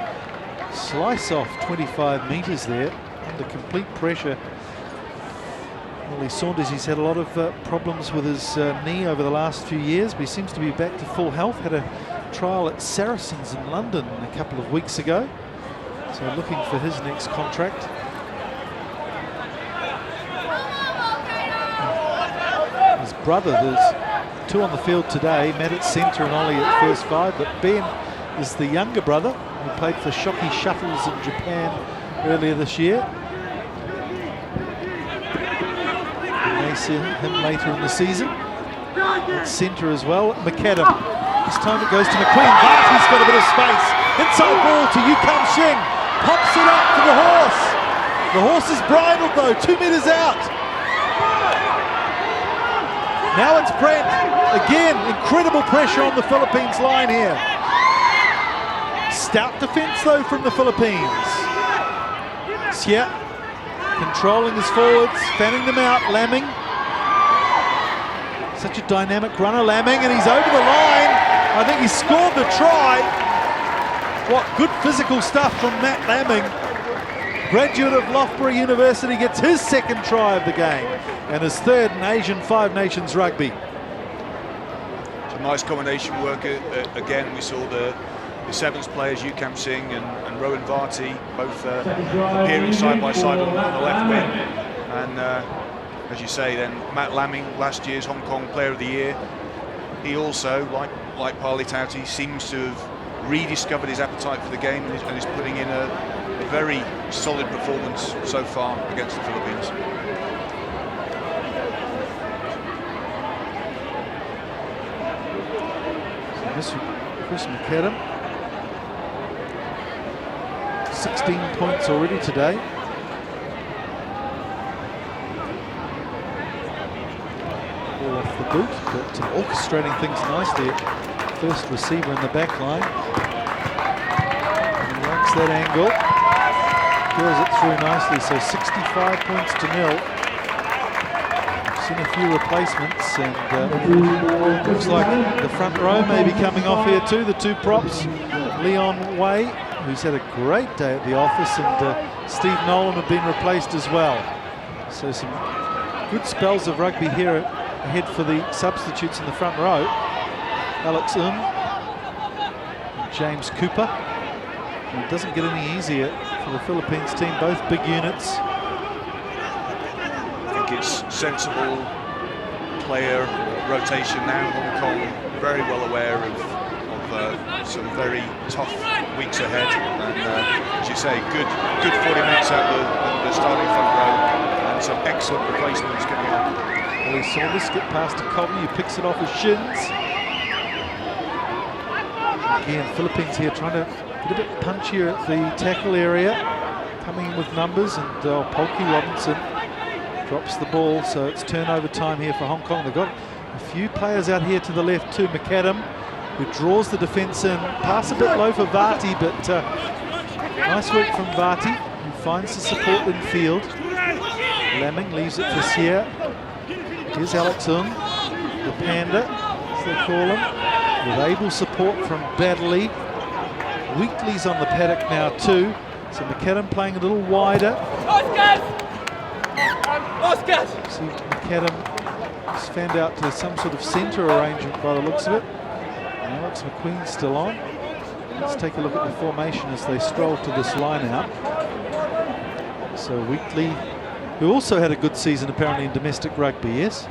A: slice off 25 metres there under complete pressure. Ollie Saunders, he's had a lot of problems with his knee over the last few years, but he seems to be back to full health. Had a trial at Saracens in London a couple of weeks ago. So looking for his next contract. His brother, there's two on the field today, Matt at centre and Ollie at first five, but Ben is the younger brother who played for Shockey Shuttles in Japan earlier this year. You may see him later in the season. At centre as well, McAdam. This time it goes to McQueen. Varty's got a bit of space. Inside ball to Yu Kam Shing. Pops it up to the horse. The horse is bridled though, 2 metres out. Now it's Brent. Again, incredible pressure on the Philippines line here. Stout defence though from the Philippines. Xia controlling his forwards, fanning them out. Lamming. Such a dynamic runner, Lamming, and he's over the line. I think he scored the try. What good physical stuff from Matt Lamming. Graduate of Loughborough University gets his second try of the game and his third in Asian Five Nations rugby.
B: Some nice combination work again. We saw the sevens players, Yukam Singh and Rowan Varty, both appearing side by side on the left wing. And as you say, then Matt Lamming, last year's Hong Kong Player of the Year, he also, like Parley Tauti, seems to have rediscovered his appetite for the game and is putting in a very solid performance so far against the Philippines.
A: So this is Chris McAdam. 16 points already today. Ball off the boot, but orchestrating things nicely at first receiver in the back line. He likes that angle. Curls it through nicely, so 65 points to 0. We've seen a few replacements, and looks like the front row may be coming off here too. The two props, Leon Way, who's had a great day at the office, and Steve Nolan have been replaced as well. So some good spells of rugby here ahead for the substitutes in the front row. Alex and James Cooper. And it doesn't get any easier for the Philippines team, both big units.
B: I think it's sensible player rotation now. Hong Kong very well aware of some very tough weeks ahead, and as you say, good 40 minutes at the starting front row, and some excellent replacements coming on.
A: Well, he saw this get past to Cobby, who picks it off his shins. Again, Philippines here trying to get a bit punchier at the tackle area, coming in with numbers, and Polky Robinson drops the ball, so it's turnover time here for Hong Kong. They've got a few players out here to the left too. McAdam, who draws the defence in, pass a bit low for Varty, but nice work from Varty, who finds the support in field. Lamming leaves it for Xia. Here's Alex the Panda, as they call him, with able support from Baddeley. Wheatley's on the paddock now too, so McAdam playing a little wider. See McAdam has fanned out to some sort of centre arrangement by the looks of it. And Alex McQueen's still on. Let's take a look at the formation as they stroll to this line out. So Wheatley, who also had a good season apparently in domestic rugby, yes?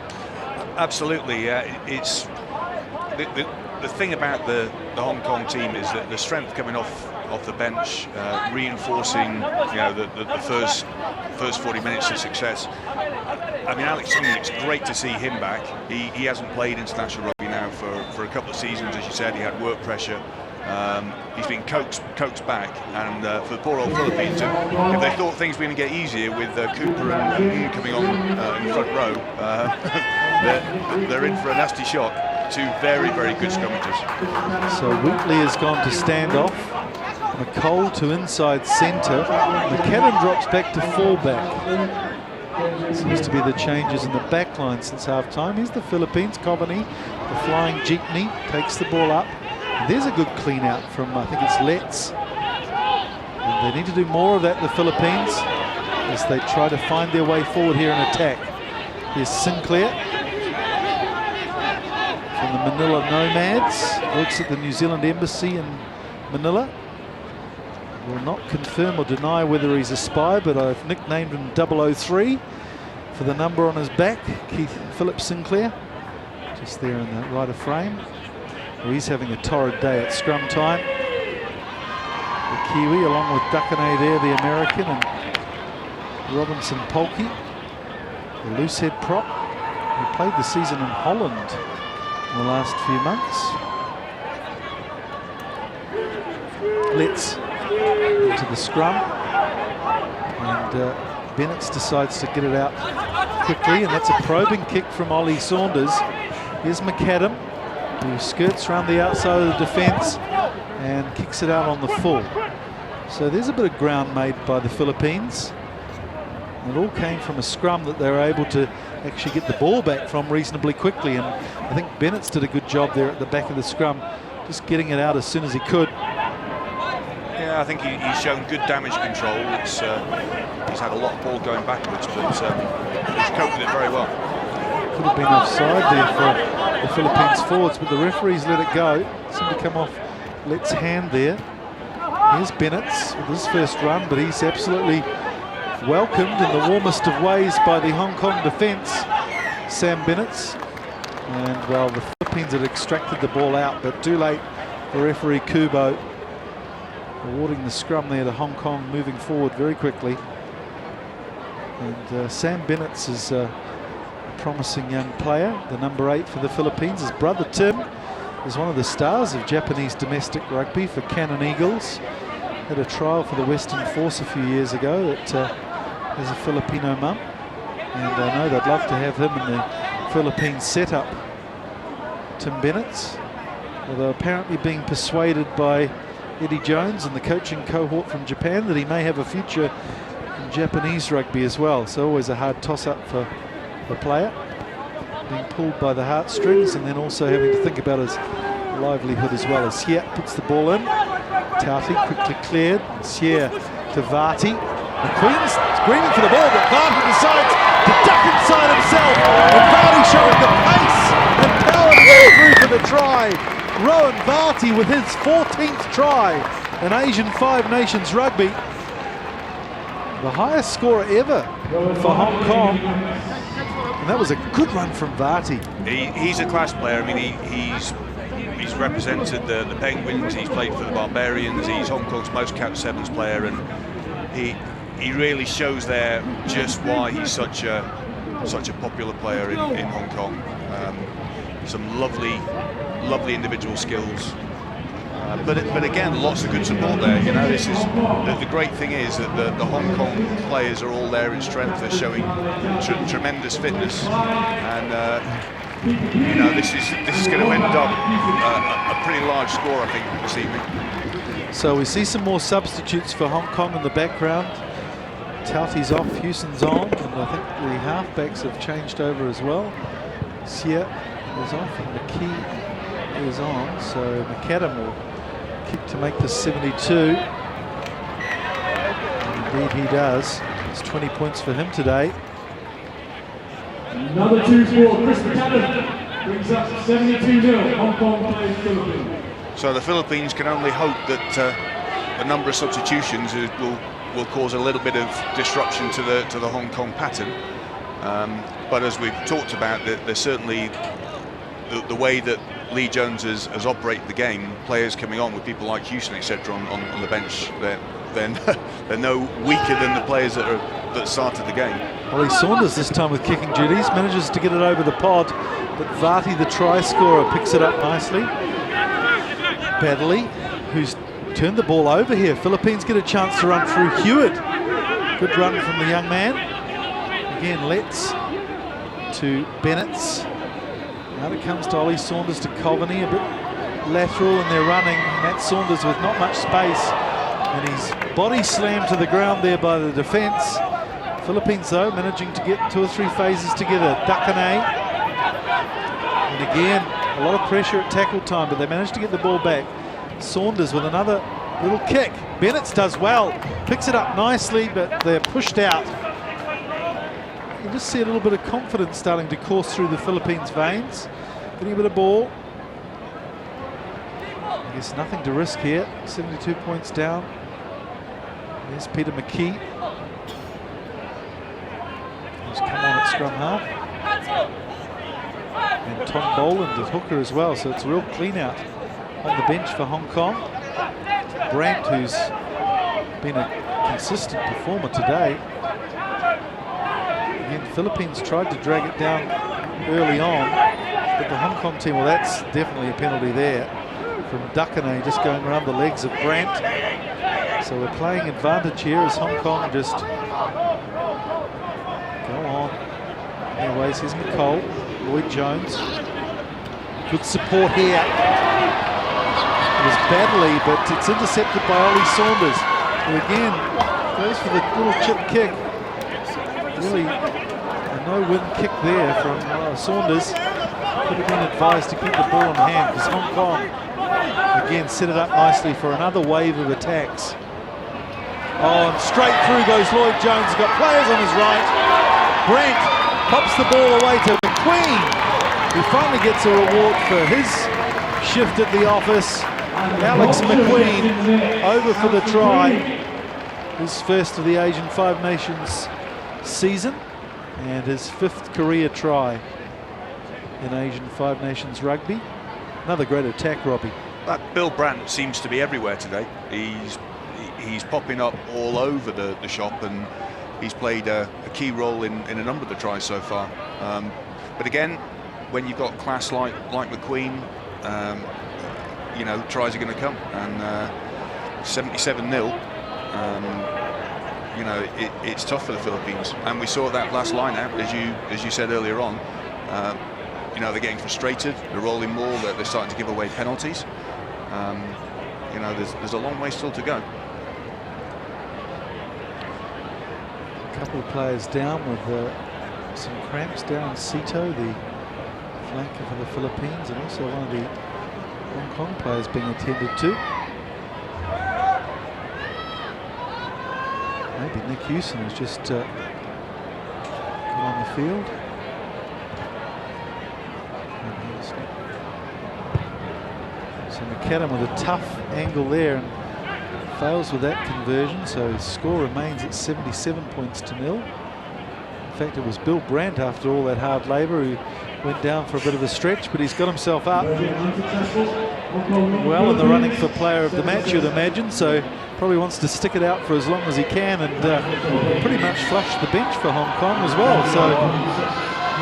B: Absolutely, it's the thing about the Hong Kong team is that the strength coming off the bench, reinforcing the first 40 minutes of success. I mean, Alex, it's great to see him back. He hasn't played international rugby now for a couple of seasons, as you said. He had work pressure. He's been coaxed back, and for the poor old Philippines, if they thought things were going to get easier with Cooper and coming on in the front row, they're in for a nasty shock. Two very, very good scrummagers.
A: So Wheatley has gone to stand off. McCole to inside centre. McAdam drops back to fullback. Seems to be the changes in the back line since half-time. Here's the Philippines. Coveney, the flying jeepney, takes the ball up. And there's a good clean out from, I think it's Letts. And they need to do more of that, the Philippines, as they try to find their way forward here in attack. Here's Sinclair from the Manila Nomads. Works at the New Zealand Embassy in Manila. Will not confirm or deny whether he's a spy, but I've nicknamed him 003 for the number on his back. Keith Philip Sinclair, just there in the right of frame. Well, he's having a torrid day at scrum time. The Kiwi, along with Duckane there, the American, and Robinson Polky, the loosehead prop, who played the season in Holland in the last few months. Let's into the scrum, and Bennett decides to get it out quickly, and that's a probing kick from Ollie Saunders. Here's McAdam, who skirts around the outside of the defence and kicks it out on the full. So there's a bit of ground made by the Philippines. It all came from a scrum that they were able to actually get the ball back from reasonably quickly, and I think Bennett's did a good job there at the back of the scrum, just getting it out as soon as he could.
B: Yeah, I think he's shown good damage control. He's had a lot of ball going backwards, but he's coped with it very well.
A: Could have been offside there for the Philippines forwards, but the referees let it go. Seemed to come off Lett's hand there. Here's Bennett's with his first run, but he's absolutely welcomed in the warmest of ways by the Hong Kong defence, Sam Bennett's. And well, the Philippines had extracted the ball out, but too late for referee Kubo, awarding the scrum there to Hong Kong, moving forward very quickly. And Sam Bennett's is a promising young player, the number 8 for the Philippines. His brother Tim is one of the stars of Japanese domestic rugby for Cannon Eagles. Had a trial for the Western Force a few years ago that has a Filipino mum, and I know they'd love to have him in the Philippines setup, Tim Bennett's, although apparently being persuaded by Eddie Jones and the coaching cohort from Japan that he may have a future in Japanese rugby as well. So always a hard toss-up for the player, being pulled by the heartstrings and then also having to think about his livelihood as well. As Sier puts the ball in, Tauti quickly cleared, Sier to Varty. McQueen's screaming for the ball, but Varty decides to duck inside himself, and Varty showing the pace and power to go through for the try. Rowan Varty with his 14th try in Asian Five Nations rugby. The highest scorer ever for Hong Kong. And that was a good run from Varty.
B: He's a class player. I mean, he's represented the Penguins, he's played for the Barbarians, he's Hong Kong's most capped sevens player, and he really shows there just why he's such a popular player in Hong Kong. Some lovely individual skills, but again, lots of good support there. You know, this is the great thing is that the Hong Kong players are all there in strength. They're showing tremendous fitness, and you know, this is going to end up a pretty large score, I think, this evening.
A: So we see some more substitutes for Hong Kong in the background. Tauti's off, Hewson's on, and I think the halfbacks have changed over as well. Sier is off and McKee is on, so McAdam will kick to make this 72. Indeed he does. It's 20 points for him today.
C: Another 2 for Chris McAdam brings up 72-0. Hong Kong plays Philippines.
B: So the Philippines can only hope that a number of substitutions will cause a little bit of disruption to the Hong Kong pattern. But as we've talked about, there's certainly the way that Lee Jones has operated the game, players coming on with people like Houston, etc., on the bench, they're no weaker than the players that started the game.
A: Ollie Saunders this time with kicking duties, manages to get it over the pod, but Varty, the try scorer, picks it up nicely. Baddeley, who's turned the ball over here. Philippines get a chance to run through Hewitt. Good run from the young man. Again, Letts to Bennett's. Now it comes to Ollie Saunders to Coveney, a bit lateral in their running. Matt Saunders with not much space, and he's body slammed to the ground there by the defence. Philippines though managing to get 2 or 3 phases together. Dakane, and again a lot of pressure at tackle time, but they managed to get the ball back. Saunders with another little kick. Bennett's does well, picks it up nicely, but they're pushed out. You just see a little bit of confidence starting to course through the Philippines' veins. Getting a bit of ball. I guess nothing to risk here. 72 points down. There's Peter McKee, who's come on at scrum half. And Tom Boland at hooker as well, so it's a real clean out on the bench for Hong Kong. Brandt, who's been a consistent performer today. Again, Philippines tried to drag it down early on, but the Hong Kong team, well, that's definitely a penalty there from Dakane, just going around the legs of Brandt. So we're playing advantage here as Hong Kong just go on. Anyways, here's McCole, Lloyd Jones. Good support here. It was Badley, but it's intercepted by Ollie Saunders, who again goes for the little chip kick. Really a no-win kick there from Saunders. Could have been advised to keep the ball in hand because Hong Kong again set it up nicely for another wave of attacks. Oh, and straight through goes Lloyd Jones. He's got players on his right. Brent pops the ball away to McQueen, who finally gets a reward for his shift at the office. Alex McQueen over for the try. His first of the Asian Five Nations season and his 5th career try in Asian Five Nations rugby. Another great attack, Robbie.
B: That Bill Brandt seems to be everywhere today. He's popping up all over the shop, and he's played a key role in a number of the tries so far. But again, when you've got class like McQueen, you know, tries are going to come. And 77-0. You know, it's tough for the Philippines, and we saw that last line out, as you said earlier on. You know, they're getting frustrated, they're rolling more, they're starting to give away penalties. You know, there's a long way still to go.
A: A couple of players down with some cramps. Darren Sito, the flanker for the Philippines, and also one of the Hong Kong players being attended to. Maybe Nick Hewson has just come on the field. So McAdam with a tough angle there and fails with that conversion, so his score remains at 77 points to 0. In fact, it was Bill Brandt, after all that hard labour, who went down for a bit of a stretch, but he's got himself up well in the running for player of the match, you'd imagine, so probably wants to stick it out for as long as he can, and pretty much flush the bench for Hong Kong as well, so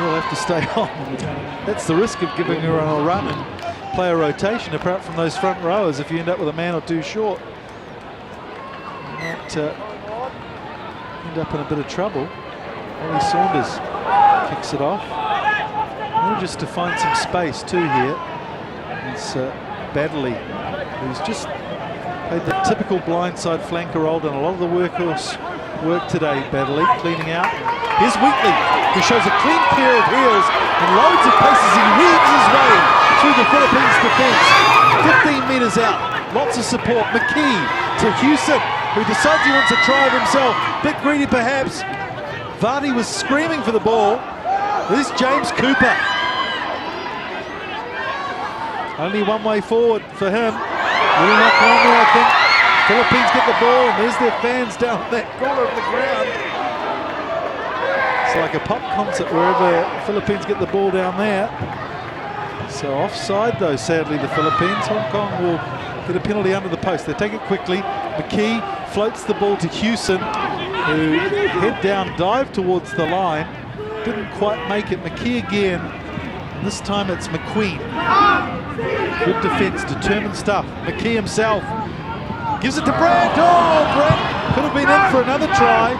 A: he'll have to stay on. That's the risk of giving her a run and play a rotation, apart from those front rowers. If you end up with a man or two short, you might end up in a bit of trouble. Ollie Saunders kicks it off. Just to find some space too here. It's Badley, who's just played the typical blindside flanker role, done a lot of the workhorse work today. Badley cleaning out. Here's Wheatley, who shows a clean pair of heels and loads of paces. He weaves his way through the Philippines defence. 15 metres out, lots of support. McKee to Hewson, who decides he wants a try of himself. Bit greedy perhaps. Vardy was screaming for the ball. This is James Cooper. Only one way forward for him. Little knock on there, I think. Philippines get the ball, and there's their fans down that corner of the ground. It's like a pop concert wherever Philippines get the ball down there. So offside though, sadly, the Philippines. Hong Kong will get a penalty under the post. They take it quickly. McKee floats the ball to Hewson, who head down dive towards the line. Didn't quite make it. McKee again. And this time it's McQueen. Good defence, determined stuff. McKee himself gives it to Brent. Oh, Brent could have been in for another try.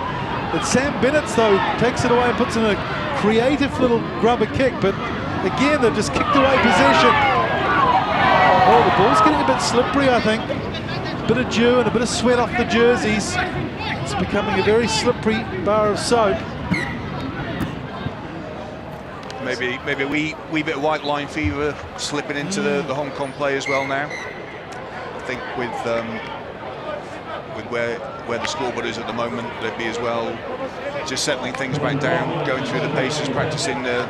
A: But Sam Bennett, though, takes it away and puts in a creative little grubber kick. But again, they've just kicked away possession. Oh, the ball's getting a bit slippery, I think. A bit of dew and a bit of sweat off the jerseys. It's becoming a very slippery bar of soap.
B: Maybe a wee bit of white line fever slipping into the Hong Kong play as well now. I think with where the scoreboard is at the moment, they'd be as well just settling things back down, going through the paces, practicing the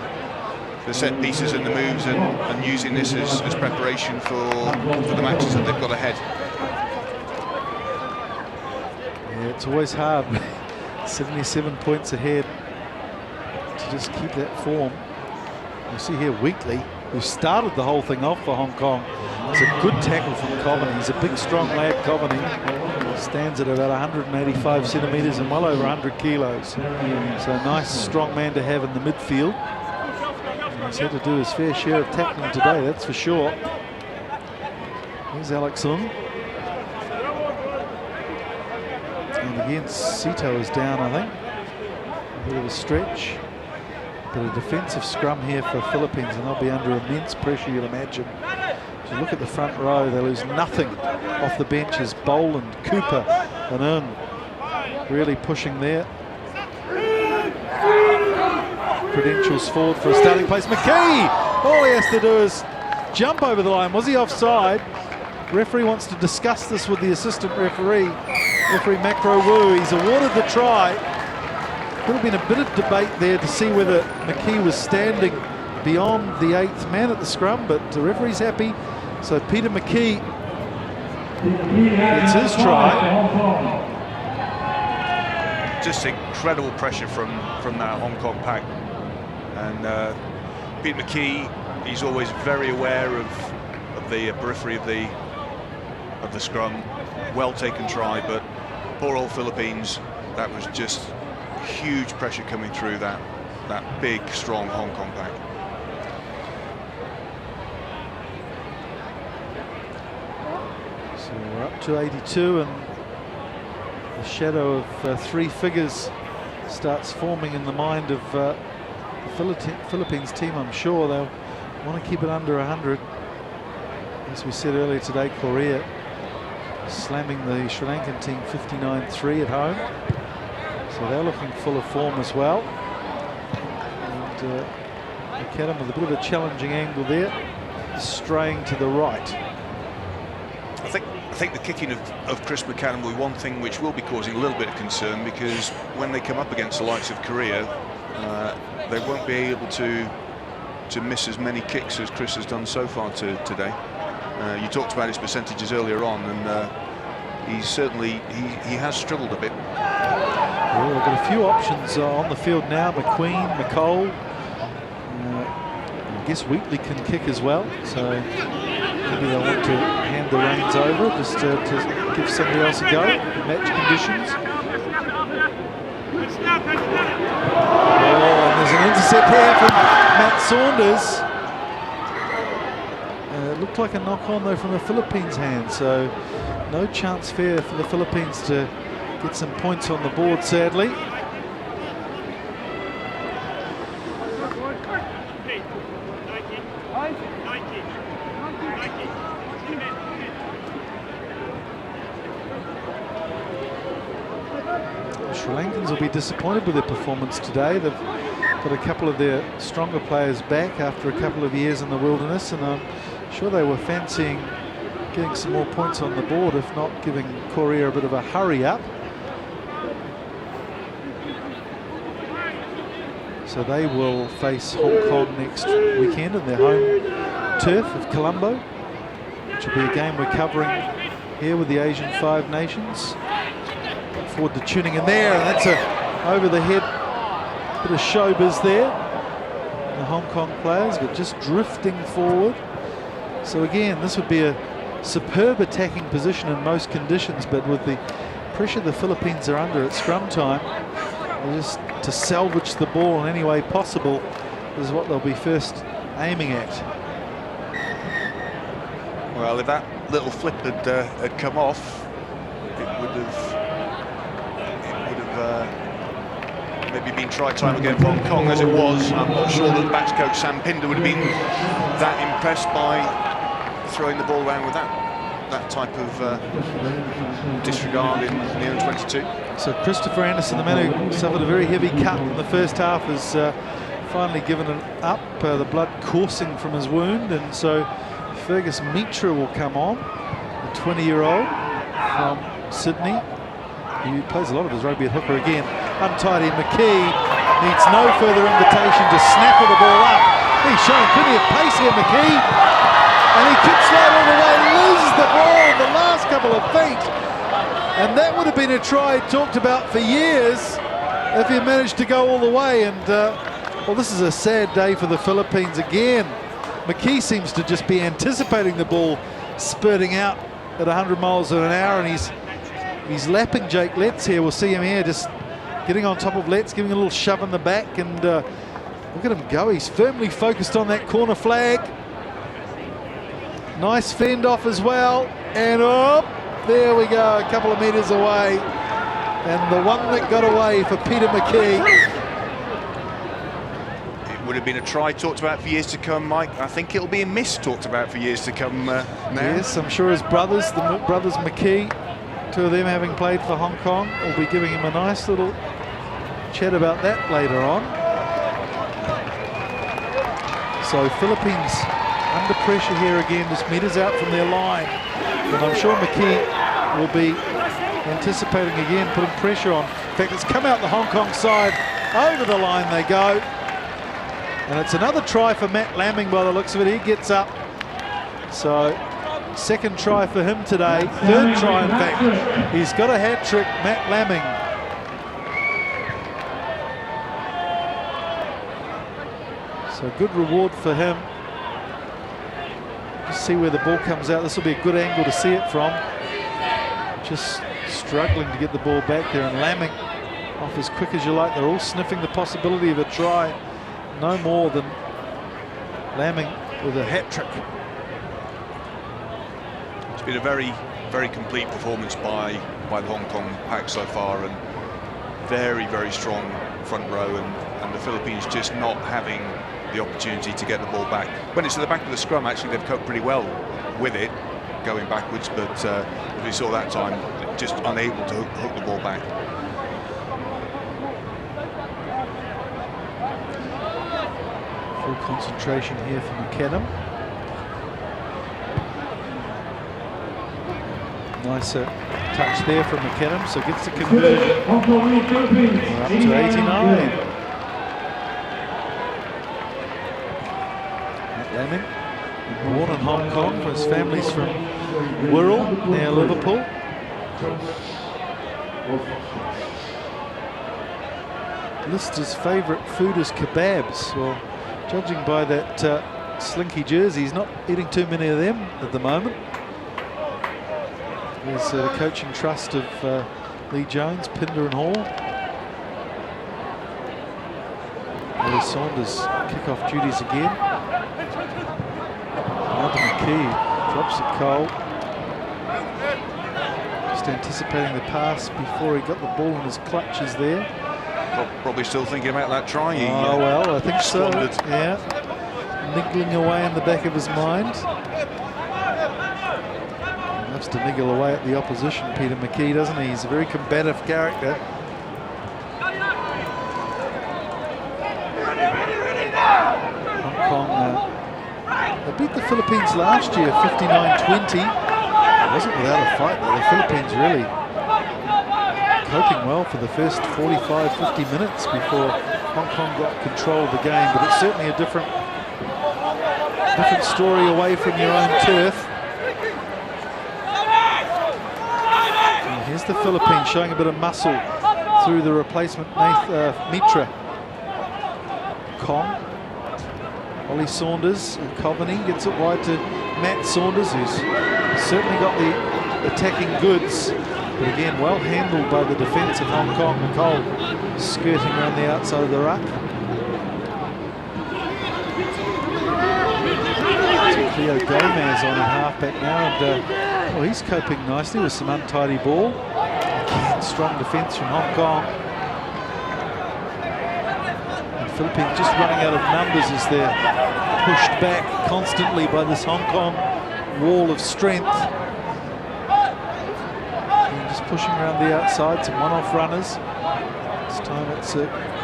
B: set pieces and the moves, and using this as preparation for the matches that they've got ahead.
A: Yeah, it's always hard. 77 points ahead to just keep that form. You see here Wheatley, who started the whole thing off for Hong Kong. It's a good tackle from Coveney. He's a big, strong lad, Coveney. Stands at about 185 centimetres and well over 100 kilos. So a nice, strong man to have in the midfield. And he's had to do his fair share of tackling today, that's for sure. Here's Alex Ung. And again, Sito is down, I think. A bit of a stretch. But a defensive scrum here for Philippines, and they'll be under immense pressure, you'd imagine. If you look at the front row, they lose nothing off the benches. Boland, Cooper and In really pushing there. Credentials forward for a starting place. McKee, all he has to do is jump over the line. Was he offside? Referee wants to discuss this with the assistant referee, referee Macro Wu. He's awarded the try. Could have been a bit of debate there to see whether McKee was standing beyond the 8th man at the scrum, but the referee's happy. So Peter McKee gets his try.
B: Just incredible pressure from that Hong Kong pack. And Peter McKee, he's always very aware of the periphery of the scrum. Well taken try, but poor old Philippines, that was just huge pressure coming through that big, strong Hong Kong pack.
A: So we're up to 82, and the shadow of 3 figures starts forming in the mind of the Philippines team. I'm sure they'll want to keep it under 100. As we said earlier today, Korea slamming the Sri Lankan team 59-3 at home. So they're looking full of form as well. And McAdam with a bit of a challenging angle there, straying to the right.
B: I think the kicking of Chris McAdam will be one thing which will be causing a little bit of concern, because when they come up against the likes of Korea, they won't be able to miss as many kicks as Chris has done so far today. You talked about his percentages earlier on, and he has struggled a bit.
A: Well, they've got a few options on the field now. McQueen, McCole. I guess Wheatley can kick as well, so maybe they'll want to hand the reins over just to give somebody else a go in match conditions. Oh, and there's an intercept here from Matt Saunders. It looked like a knock-on though from the Philippines' hand, so no chance fair for the Philippines to get some points on the board, sadly. Sri Lankans will be disappointed with their performance today. They've got a couple of their stronger players back after a couple of years in the wilderness, and I'm sure they were fancying getting some more points on the board, if not giving Korea a bit of a hurry up. So they will face Hong Kong next weekend in their home turf of Colombo, which will be a game we're covering here with the Asian 5 nations. Look forward to tuning in there, and that's a over the head bit of showbiz there. The Hong Kong players, but just drifting forward. So again, this would be a superb attacking position in most conditions, but with the pressure the Philippines are under at scrum time, just to salvage the ball in any way possible is what they'll be first aiming at.
B: Well, if that little flip had come off, it would have maybe been try time again for Hong Kong. As it was, I'm not sure that batch coach Sam Pinder would have been that impressed by throwing the ball around with that type of disregard in the under-22.
A: So Christopher Anderson, the man who suffered a very heavy cut in the first half, has finally given it up, the blood coursing from his wound, and so Fergus Mitra will come on, the 20-year-old from Sydney. He plays a lot of his rugby at hooker again. Untidy McKee needs no further invitation to snap the ball up. He's showing plenty of pace here, McKee. And he kicks right all the way, loses the ball in the last couple of feet. And that would have been a try talked about for years if he managed to go all the way. And, well, this is a sad day for the Philippines again. McKee seems to just be anticipating the ball spurting out at 100 miles an hour, and he's lapping Jake Letts here. We'll see him here just getting on top of Letts, giving a little shove in the back, and look at him go. He's firmly focused on that corner flag. Nice fend off as well, and there we go, a couple of metres away, and the one that got away for Peter McKee.
B: would have been a try talked about for years to come, Mike. I think it'll be a miss talked about for years to come now.
A: Yes, I'm sure his brothers, the brothers McKee, two of them having played for Hong Kong, will be giving him a nice little chat about that later on. So Philippines under pressure here again, just meters out from their line. And I'm sure McKee will be anticipating again, putting pressure on. In fact, it's come out the Hong Kong side. Over the line they go. And it's another try for Matt Lamming by the looks of it. He gets up. So second try for him today. Third try, in fact. He's got a hat trick, Matt Lamming. So good reward for him. Just see where the ball comes out. This will be a good angle to see it from. Just struggling to get the ball back there, and Lamming off as quick as you like. They're all sniffing the possibility of a try. No more than Lamming with a hat trick.
B: It's been a very, very complete performance by the Hong Kong pack so far, and very, very strong front row, and the Philippines just not having the opportunity to get the ball back. When it's at the back of the scrum, actually they've coped pretty well with it, going backwards, but as we saw that time, just unable to hook the ball back.
A: Full concentration here from McKenham. Nice touch there from McKenham, so gets the conversion. We're up to 89. Lamming, born in Hong Kong, his family's from Wirral, near Liverpool. Lister's favourite food is kebabs. Well, judging by that slinky jersey, he's not eating too many of them at the moment. There's the coaching trust of Lee Jones, Pinder and Hall. Ollie Saunders kick-off duties again. Another McKee drops it cold. Just anticipating the pass before he got the ball in his clutches there.
B: Probably still thinking about that try.
A: Oh, well, I think so.
B: Squandered.
A: Yeah. Niggling away in the back of his mind. He loves to niggle away at the opposition, Peter McKee, doesn't he? He's a very combative character. Hong Kong, they beat the Philippines last year, 59-20. It wasn't without a fight, though. The Philippines really coping well for the first 45-50 minutes before Hong Kong got control of the game, but it's certainly a different story away from your own turf. And here's the Philippines showing a bit of muscle through the replacement Mitra. Kong, Ollie Saunders, and Coveney gets it wide to Matt Saunders, who's certainly got the attacking goods. But again, well handled by the defence of Hong Kong. Nicole skirting around the outside of the ruck. Cleo Gomez on at halfback now, and well, he's coping nicely with some untidy ball. Again, strong defence from Hong Kong. And Philippines just running out of numbers as they're pushed back constantly by this Hong Kong wall of strength. Pushing around the outside, some one-off runners. This time it's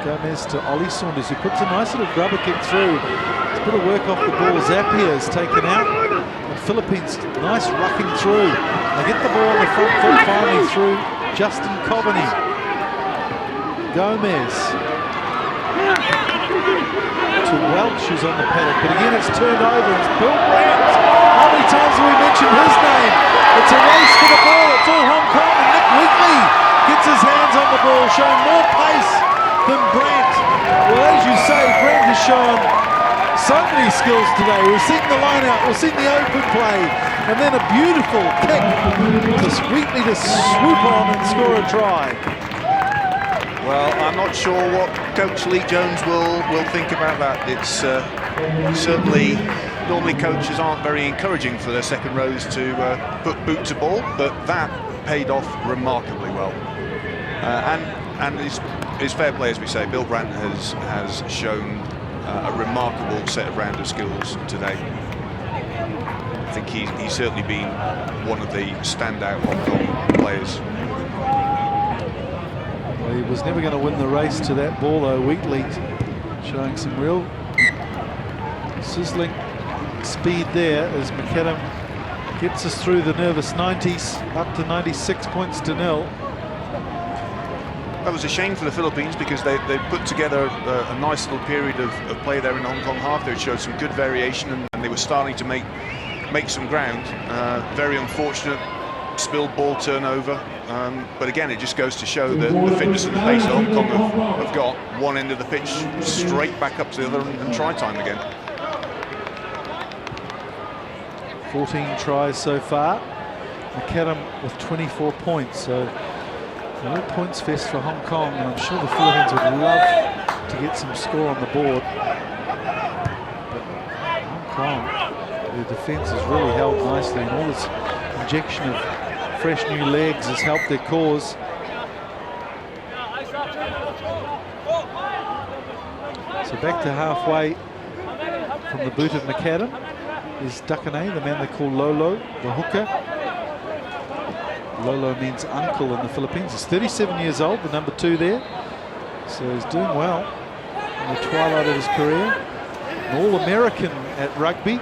A: Gomez to Ollie Saunders, who puts a nice little grubber kick through. It's a bit of work off the ball. Zapier is taken out. And Philippines, nice rucking through. They get the ball on the front foot finally through Justin Coveney. Gomez to Welch, who's on the paddock. But again, it's turned over. It's Bill Brandt. How many times have we mentioned his name? It's a race for the ball. It's all Hong Kong. Weekly gets his hands on the ball, showing more pace than Brandt. Well, as you say, Brandt has shown so many skills today. We've seen the line-out, we've seen the open play, and then a beautiful kick to Wheatley to swoop on and score a try.
B: Well, I'm not sure what Coach Lee Jones will think about that. It's certainly, normally coaches aren't very encouraging for their second rows to put boot to ball, but that paid off remarkably well, and his fair play, as we say. Bill Brandt has shown a remarkable set of rounder skills today. I think he's certainly been one of the standout Hong Kong players.
A: Well, he was never going to win the race to that ball though. Wheatley showing some real sizzling speed there as McAdam gets us through the nervous 90s, up to 96 points to 0.
B: That was a shame for the Philippines because they put together a nice little period of play there in the Hong Kong half. They showed some good variation and they were starting to make some ground. Very unfortunate spilled ball turnover, but again it just goes to show the fitness and the pace that Hong Kong have got. One end of the pitch straight back up to the other and try time again.
A: 14 tries so far. McAdam with 24 points, so a real points fest for Hong Kong, and I'm sure the Philippines would love to get some score on the board. But Hong Kong, their defence has really held nicely, and all this injection of fresh new legs has helped their cause. So back to halfway from the boot of McAdam is Dakane, the man they call Lolo, the hooker. Lolo means uncle in the Philippines. He's 37 years old, the number 2 there. So he's doing well in the twilight of his career. An All-American at rugby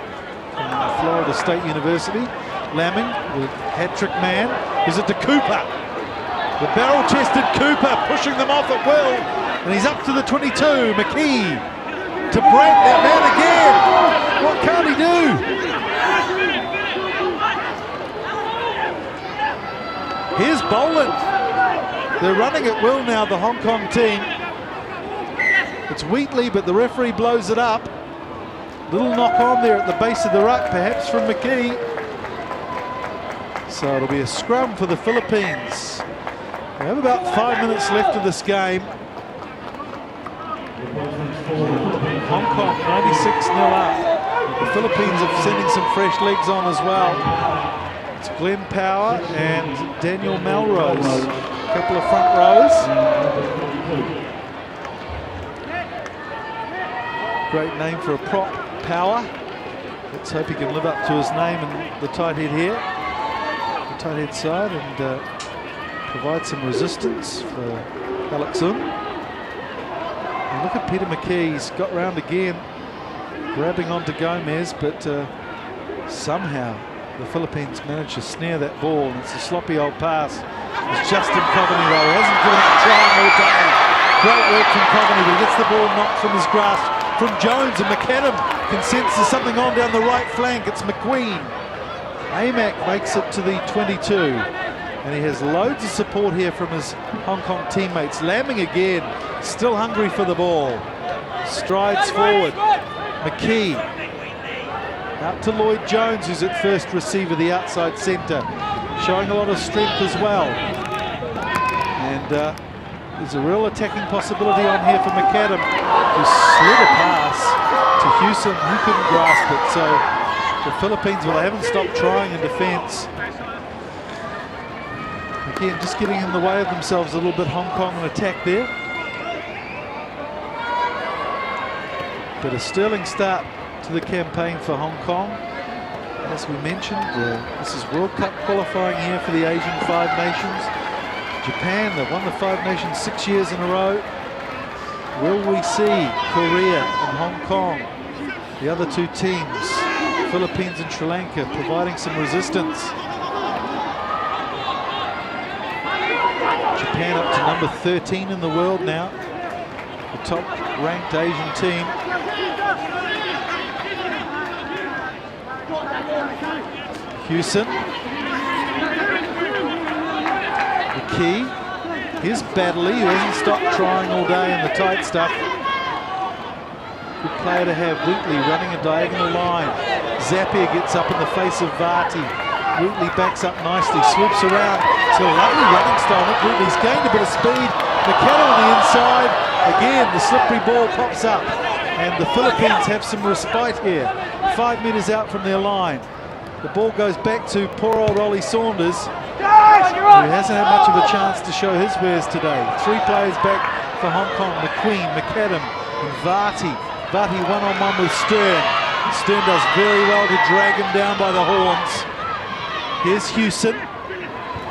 A: from Florida State University. Lamming, the hat-trick man. Is it to Cooper? The barrel-chested Cooper pushing them off at will. And he's up to the 22. McKee to Brent, that man again. What can't he do? Here's Boland. They're running at will now, the Hong Kong team. It's Wheatley, but the referee blows it up. Little knock on there at the base of the ruck, perhaps from McKee. So it'll be a scrum for the Philippines. We have about 5 minutes left of this game. Hong Kong 96-0 up. The Philippines are sending some fresh legs on as well. It's Glenn Power and Daniel Melrose, a couple of front rows. Great name for a prop, Power. Let's hope he can live up to his name in the tight head here, the tight head side, and provide some resistance for Alex Un. And look at Peter McKee, he's got round again, grabbing onto Gomez, but somehow the Philippines managed to snare that ball, and it's a sloppy old pass. It's Justin Coveney though, he hasn't given up trying all day. Great work from Coveney, but he gets the ball knocked from his grasp from Jones, and McAdam can sense there's something on down the right flank. It's McQueen. Amac makes it to the 22, and he has loads of support here from his Hong Kong teammates. Lamming again, still hungry for the ball. Strides forward. McKee out to Lloyd Jones, who's at first receiver, the outside centre, showing a lot of strength as well. And there's a real attacking possibility on here for McAdam, who slid a pass to Hewson, who couldn't grasp it. So the Philippines, well, they haven't stopped trying in defence. Again, just getting in the way of themselves a little bit, Hong Kong in attack there. But a sterling start to the campaign for Hong Kong. As we mentioned, this is World Cup qualifying here for the Asian 5 nations. Japan, they've won the 5 nations 6 years in a row. Will we see Korea and Hong Kong, the other 2 teams, Philippines and Sri Lanka, providing some resistance? Japan up to number 13 in the world now, the top ranked Asian team. Hewson. McKee. Here's Baddeley, who hasn't stopped trying all day in the tight stuff. Good player to have. Wheatley running a diagonal line. Zapier gets up in the face of Varty. Wheatley backs up nicely, swoops around. It's a lovely running style. Wheatley's gained a bit of speed. McAdam on the inside. Again, the slippery ball pops up. And the Philippines have some respite here. 5 metres out from their line. The ball goes back to poor old Ollie Saunders, who hasn't had much of a chance to show his wares today. 3 players back for Hong Kong: McQueen, McAdam and Varty. Vati one-on-one with Stern. Stern does very well to drag him down by the horns. Here's Hewson,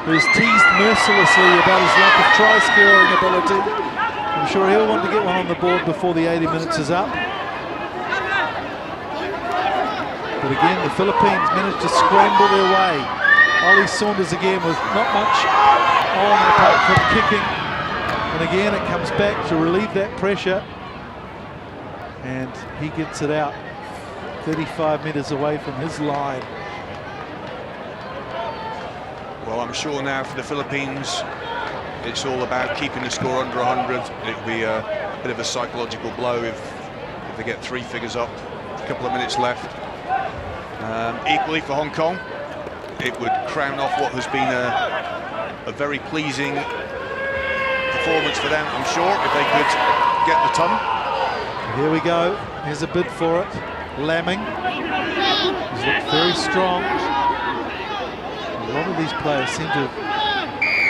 A: who's teased mercilessly about his lack of try-scoring ability. I'm sure he'll want to get one on the board before the 80 minutes is up. But again, the Philippines managed to scramble their way. Ollie Saunders again with not much on apart from kicking. And again, it comes back to relieve that pressure. And he gets it out 35 metres away from his line.
B: Well, I'm sure now for the Philippines, it's all about keeping the score under 100. It'll be a bit of a psychological blow if they get 3 figures up, a couple of minutes left. Equally for Hong Kong, it would crown off what has been a very pleasing performance for them, I'm sure, if they could get the ton.
A: Here we go. Here's a bid for it. Lamming. He's looked very strong. A lot of these players seem to have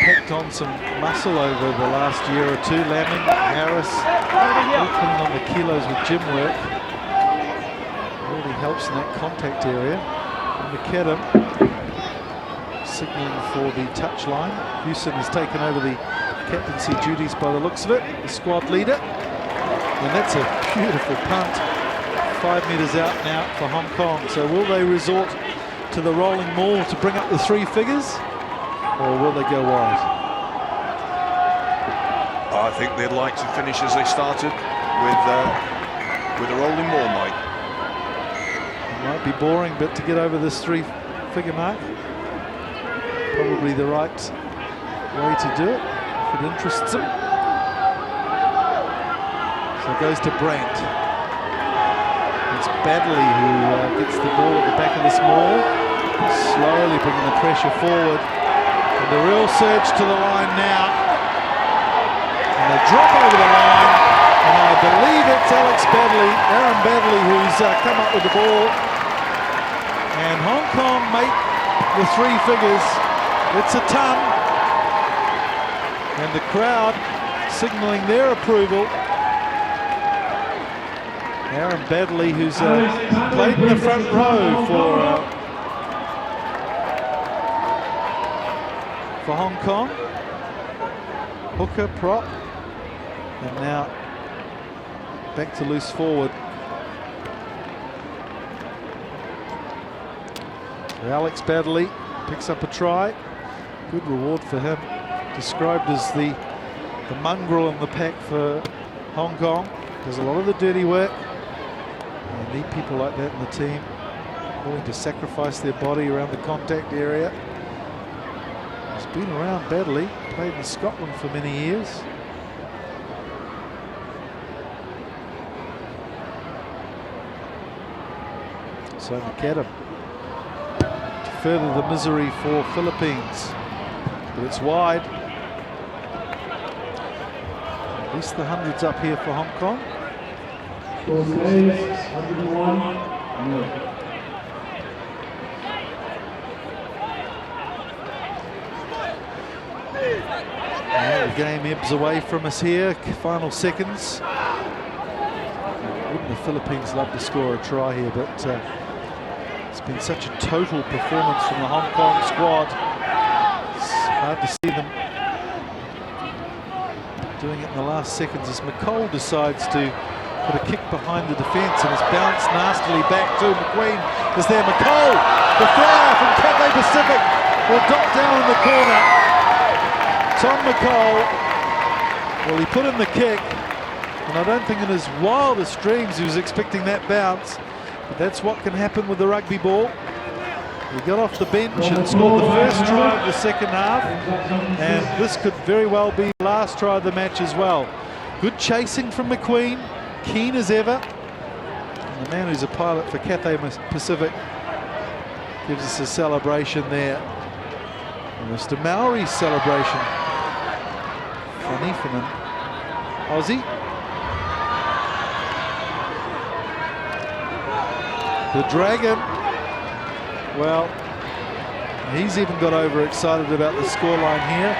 A: packed on some muscle over the last year or two. Lamming, Harris, all putting on the kilos with gym work. Really helps in that contact area. And McAdam signalling for the touchline. Hewson has taken over the captaincy duties by the looks of it, the squad leader. And that's a beautiful punt. 5 metres out now for Hong Kong. So will they resort to the rolling maul to bring up the 3 figures? Or will they go wide?
B: I think they'd like to finish as they started with a rolling maul, Mike.
A: It might be boring, but to get over this 3-figure mark, probably the right way to do it, if it interests them. So it goes to Brandt. It's Badley who gets the ball at the back of this maul, slowly bringing the pressure forward. And the real surge to the line now. And they drop over the line. And I believe it's Aaron Badley, who's come up with the ball. And Hong Kong make the 3 figures. It's a ton. And the crowd signaling their approval. Aaron Badley, who's played in the front row for Hong Kong. Hooker, prop. And now back to loose forward. Alex Badley picks up a try. Good reward for him. Described as the mongrel in the pack for Hong Kong. Does a lot of the dirty work. You need people like that in the team, willing to sacrifice their body around the contact area. He's been around Badley, played in Scotland for many years. So McAdam to further the misery for Philippines, but it's wide. At least the hundreds up here for Hong Kong.
C: Score stays 101 0.
A: The game ebbs away from us here. Final seconds. Wouldn't the Philippines love to score a try here, but it's been such a total performance from the Hong Kong squad. It's hard to see them doing it in the last seconds as McColl decides to put a kick behind the defence and has bounced nastily back to McQueen. Is there McColl? The flyer from Cathay Pacific will dot down in the corner. Tom McColl, well, he put in the kick, and I don't think in his wildest dreams he was expecting that bounce, but that's what can happen with the rugby ball. He got off the bench and scored the first try of the second half, and this could very well be the last try of the match as well. Good chasing from McQueen, keen as ever, and the man who's a pilot for Cathay Pacific gives us a celebration there. And Mr. Maori's celebration. Funny from an Aussie. The Dragon, well, he's even got overexcited about the scoreline here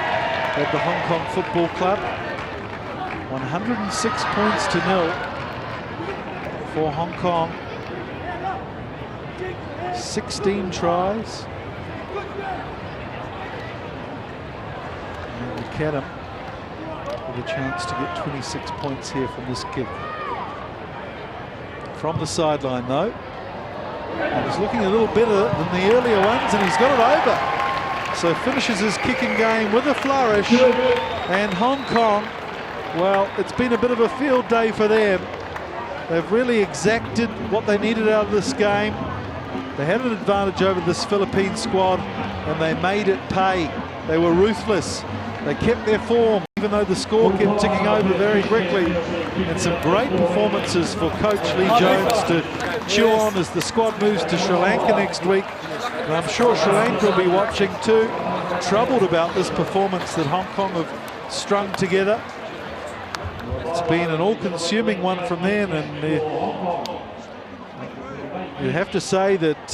A: at the Hong Kong Football Club. 106 points to 0 for Hong Kong. 16 tries. And McAdam with a chance to get 26 points here from this kick. From the sideline though. And he's looking a little better than the earlier ones, and he's got it over. So finishes his kicking game with a flourish. And Hong Kong, well, it's been a bit of a field day for them. They've really exacted what they needed out of this game. They had an advantage over this Philippine squad, and they made it pay. They were ruthless. They kept their form, even though the score kept ticking over very quickly. And some great performances for Coach Lee Jones to chew on as the squad moves to Sri Lanka next week. And I'm sure Sri Lanka will be watching too, troubled about this performance that Hong Kong have strung together. It's been an all-consuming one from them, and you have to say that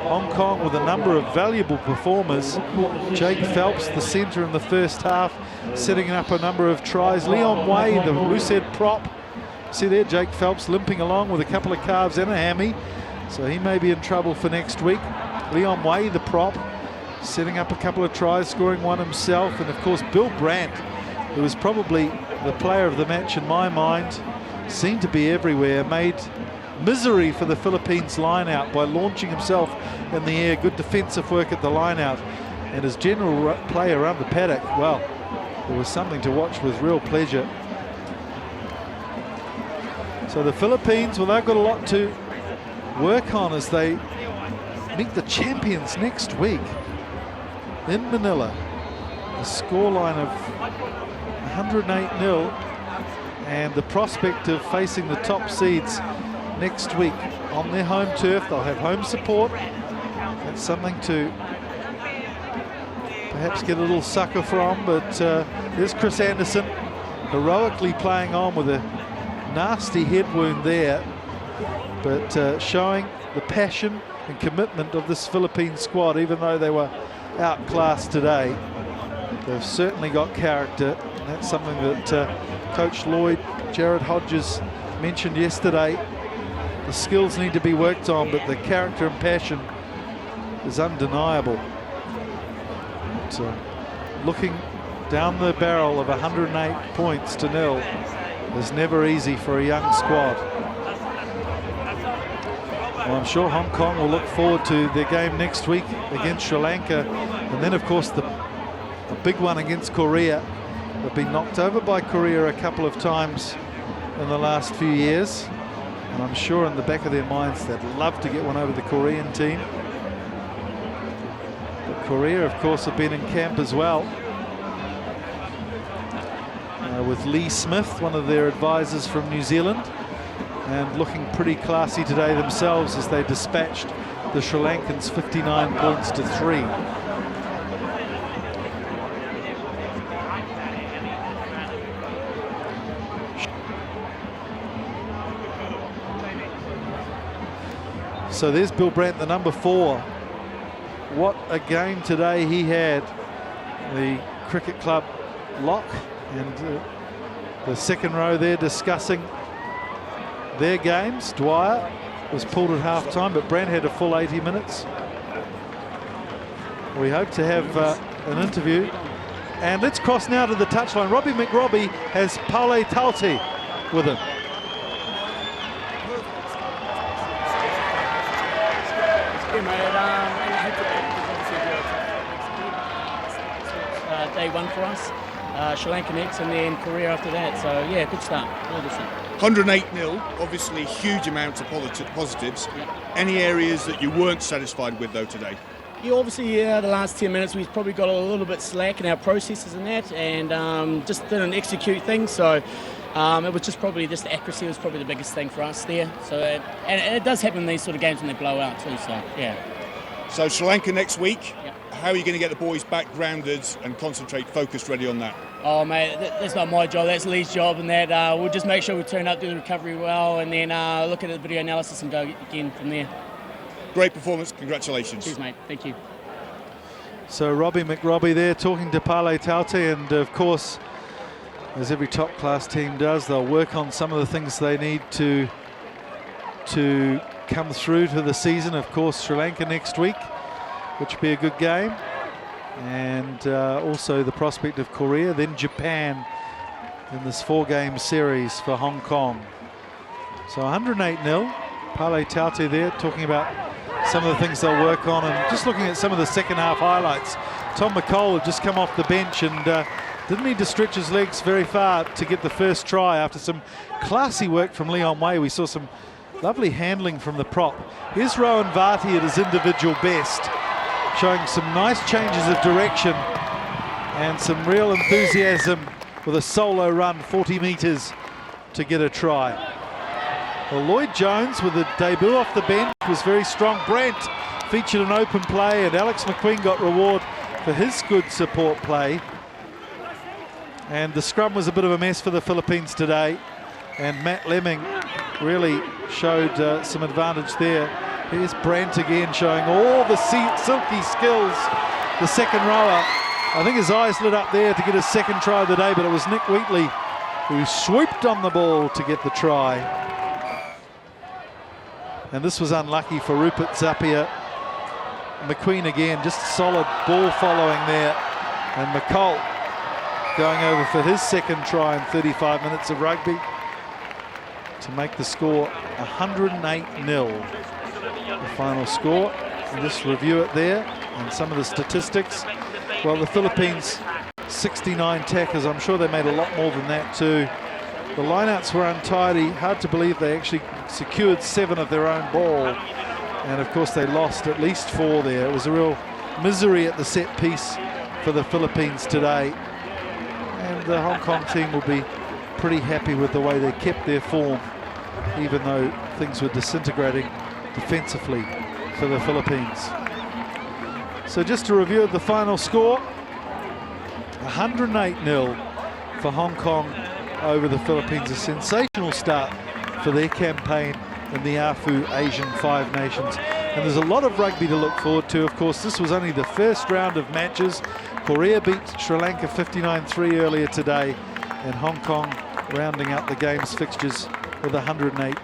A: Hong Kong, with a number of valuable performers, Jake Phelps, the centre in the first half, setting up a number of tries. Leon Wei, the loosehead prop. See there, Jake Phelps limping along with a couple of calves and a hammy, so he may be in trouble for next week. Leon Wei, the prop, setting up a couple of tries, scoring one himself. And of course Bill Brandt, who was probably the player of the match in my mind, seemed to be everywhere, made misery for the Philippines line-out by launching himself in the air. Good defensive work at the line-out, and his general play around the paddock, well, it was something to watch with real pleasure. So the Philippines, well, they've got a lot to work on as they meet the champions next week in Manila. A scoreline of 108-0, and the prospect of facing the top seeds next week on their home turf. They'll have home support. That's something to perhaps get a little sucker from, but there's Chris Anderson heroically playing on with a nasty head wound there, but showing the passion and commitment of this Philippine squad. Even though they were outclassed today, they've certainly got character, and that's something that Coach Lloyd, Jared Hodges, mentioned yesterday. The skills need to be worked on, but the character and passion is undeniable. But, looking down the barrel of 108 points to 0 is never easy for a young squad. Well, I'm sure Hong Kong will look forward to their game next week against Sri Lanka, and then of course the big one against Korea. They've been knocked over by Korea a couple of times in the last few years, and I'm sure in the back of their minds they'd love to get one over the Korean team. But Korea, of course, have been in camp as well, with Lee Smith, one of their advisors from New Zealand, and looking pretty classy today themselves as they dispatched the Sri Lankans 59 points to 3. So there's Bill Brandt, the number 4. What a game today he had. The cricket club lock and the second row there discussing their games. Dwyer was pulled at half-time, but Brandt had a full 80 minutes. We hope to have an interview. And let's cross now to the touchline. Robbie McRobbie has Paule Taute with him.
D: Day one for us, Sri Lanka next, and then Korea after that. So yeah, good start. Really good start.
E: 108-0, obviously huge amounts of positives.
D: Yeah.
E: Any areas that you weren't satisfied with though today?
D: Yeah, obviously, the last 10 minutes we've probably got a little bit slack in our processes and that, and just didn't execute things. So it was just probably just the accuracy was probably the biggest thing for us there. So and it does happen in these sort of games when they blow out too. So yeah.
E: So Sri Lanka next week.
D: Yeah.
E: How are you going to get the boys back grounded and concentrate, focused, ready on that?
D: Oh mate, that's not my job, that's Lee's job, and that we'll just make sure we turn up, do the recovery well, and then look at the video analysis and go again from there.
E: Great performance, congratulations.
D: Cheers mate, thank you.
A: So Robbie McRobbie there talking to Paule Taute, and of course, as every top class team does, they'll work on some of the things they need to to come through to the season. Of course, Sri Lanka next week, which will be a good game. And also the prospect of Korea, then Japan in this 4-game series for Hong Kong. So 108-0. Pale Taute there talking about some of the things they'll work on, and just looking at some of the second half highlights. Tom McCall had just come off the bench and didn't need to stretch his legs very far to get the first try after some classy work from Leon Way. We saw some lovely handling from the prop. Here's Rowan Varty at his individual best, showing some nice changes of direction and some real enthusiasm with a solo run 40 metres to get a try. Well, Lloyd Jones with a debut off the bench was very strong. Brent featured an open play, and Alex McQueen got reward for his good support play. And the scrum was a bit of a mess for the Philippines today, and Matt Lemming really showed some advantage there. Here's Brent again showing all the silky skills. The second rower, I think his eyes lit up there to get his second try of the day, but it was Nick Wheatley who swooped on the ball to get the try. And this was unlucky for Rupert Zapier. McQueen again, just solid ball following there. And McCall going over for his second try in 35 minutes of rugby to make the score 108-0. The final score. And just review it there and some of the statistics. Well, the Philippines 69 tackers. I'm sure they made a lot more than that too. The lineouts were untidy. Hard to believe they actually secured 7 of their own ball. And of course they lost at least 4 there. It was a real misery at the set piece for the Philippines today. And the Hong Kong team will be pretty happy with the way they kept their form, even though things were disintegrating defensively for the Philippines. So just to review the final score, 108-0 for Hong Kong over the Philippines. A sensational start for their campaign in the AFU Asian 5 Nations. And there's a lot of rugby to look forward to. Of course, this was only the first round of matches. Korea beat Sri Lanka 59-3 earlier today, and Hong Kong rounding out the game's fixtures with a 108-0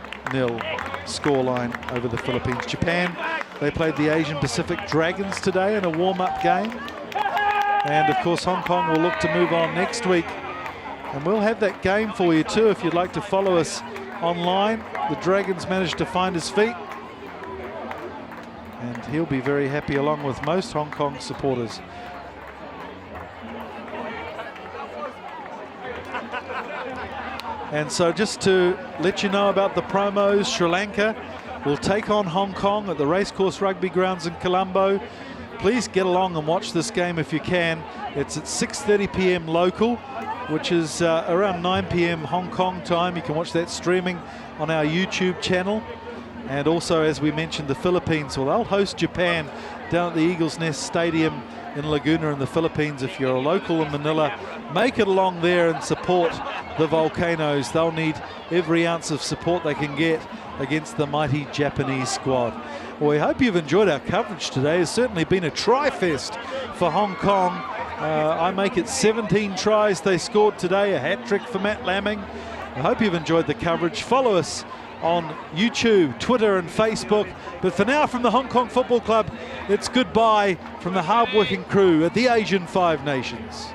A: scoreline over the Philippines. Japan, they played the Asian Pacific Dragons today in a warm-up game. And of course, Hong Kong will look to move on next week. And we'll have that game for you too if you'd like to follow us online. The Dragons managed to find his feet, and he'll be very happy along with most Hong Kong supporters. And so just to let you know about the promos, Sri Lanka will take on Hong Kong at the Racecourse Rugby Grounds in Colombo. Please get along and watch this game if you can. It's at 6:30 p.m. local, which is around 9 p.m. Hong Kong time. You can watch that streaming on our YouTube channel. And also, as we mentioned, the Philippines, well, they'll host Japan down at the Eagles Nest Stadium in Laguna in the Philippines. If you're a local in Manila, make it along there and support the Volcanoes. They'll need every ounce of support they can get against the mighty Japanese squad. Well, we hope you've enjoyed our coverage today. It's certainly been a try-fest for Hong Kong. I make it 17 tries they scored today, a hat-trick for Matt Lamming. I hope you've enjoyed the coverage. Follow us on YouTube, Twitter and Facebook. But for now, from the Hong Kong Football Club, it's goodbye from the hard-working crew at the Asian 5 Nations.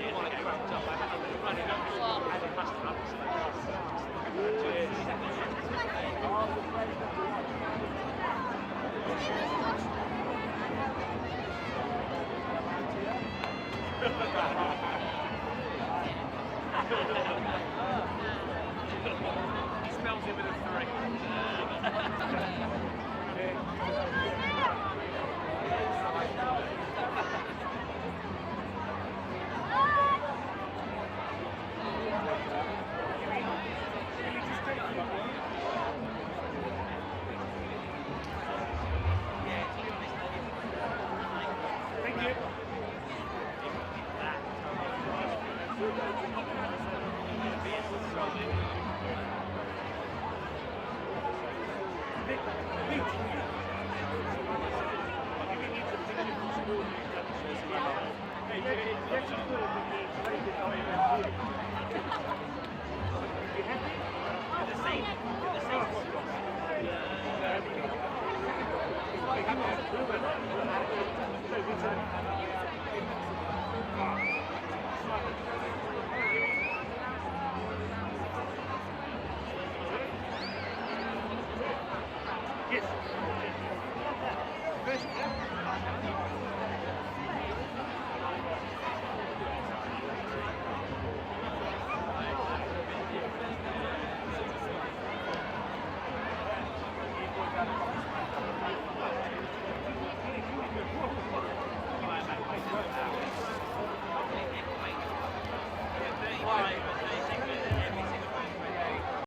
F: He smells it with a 3. Thank you. Hey,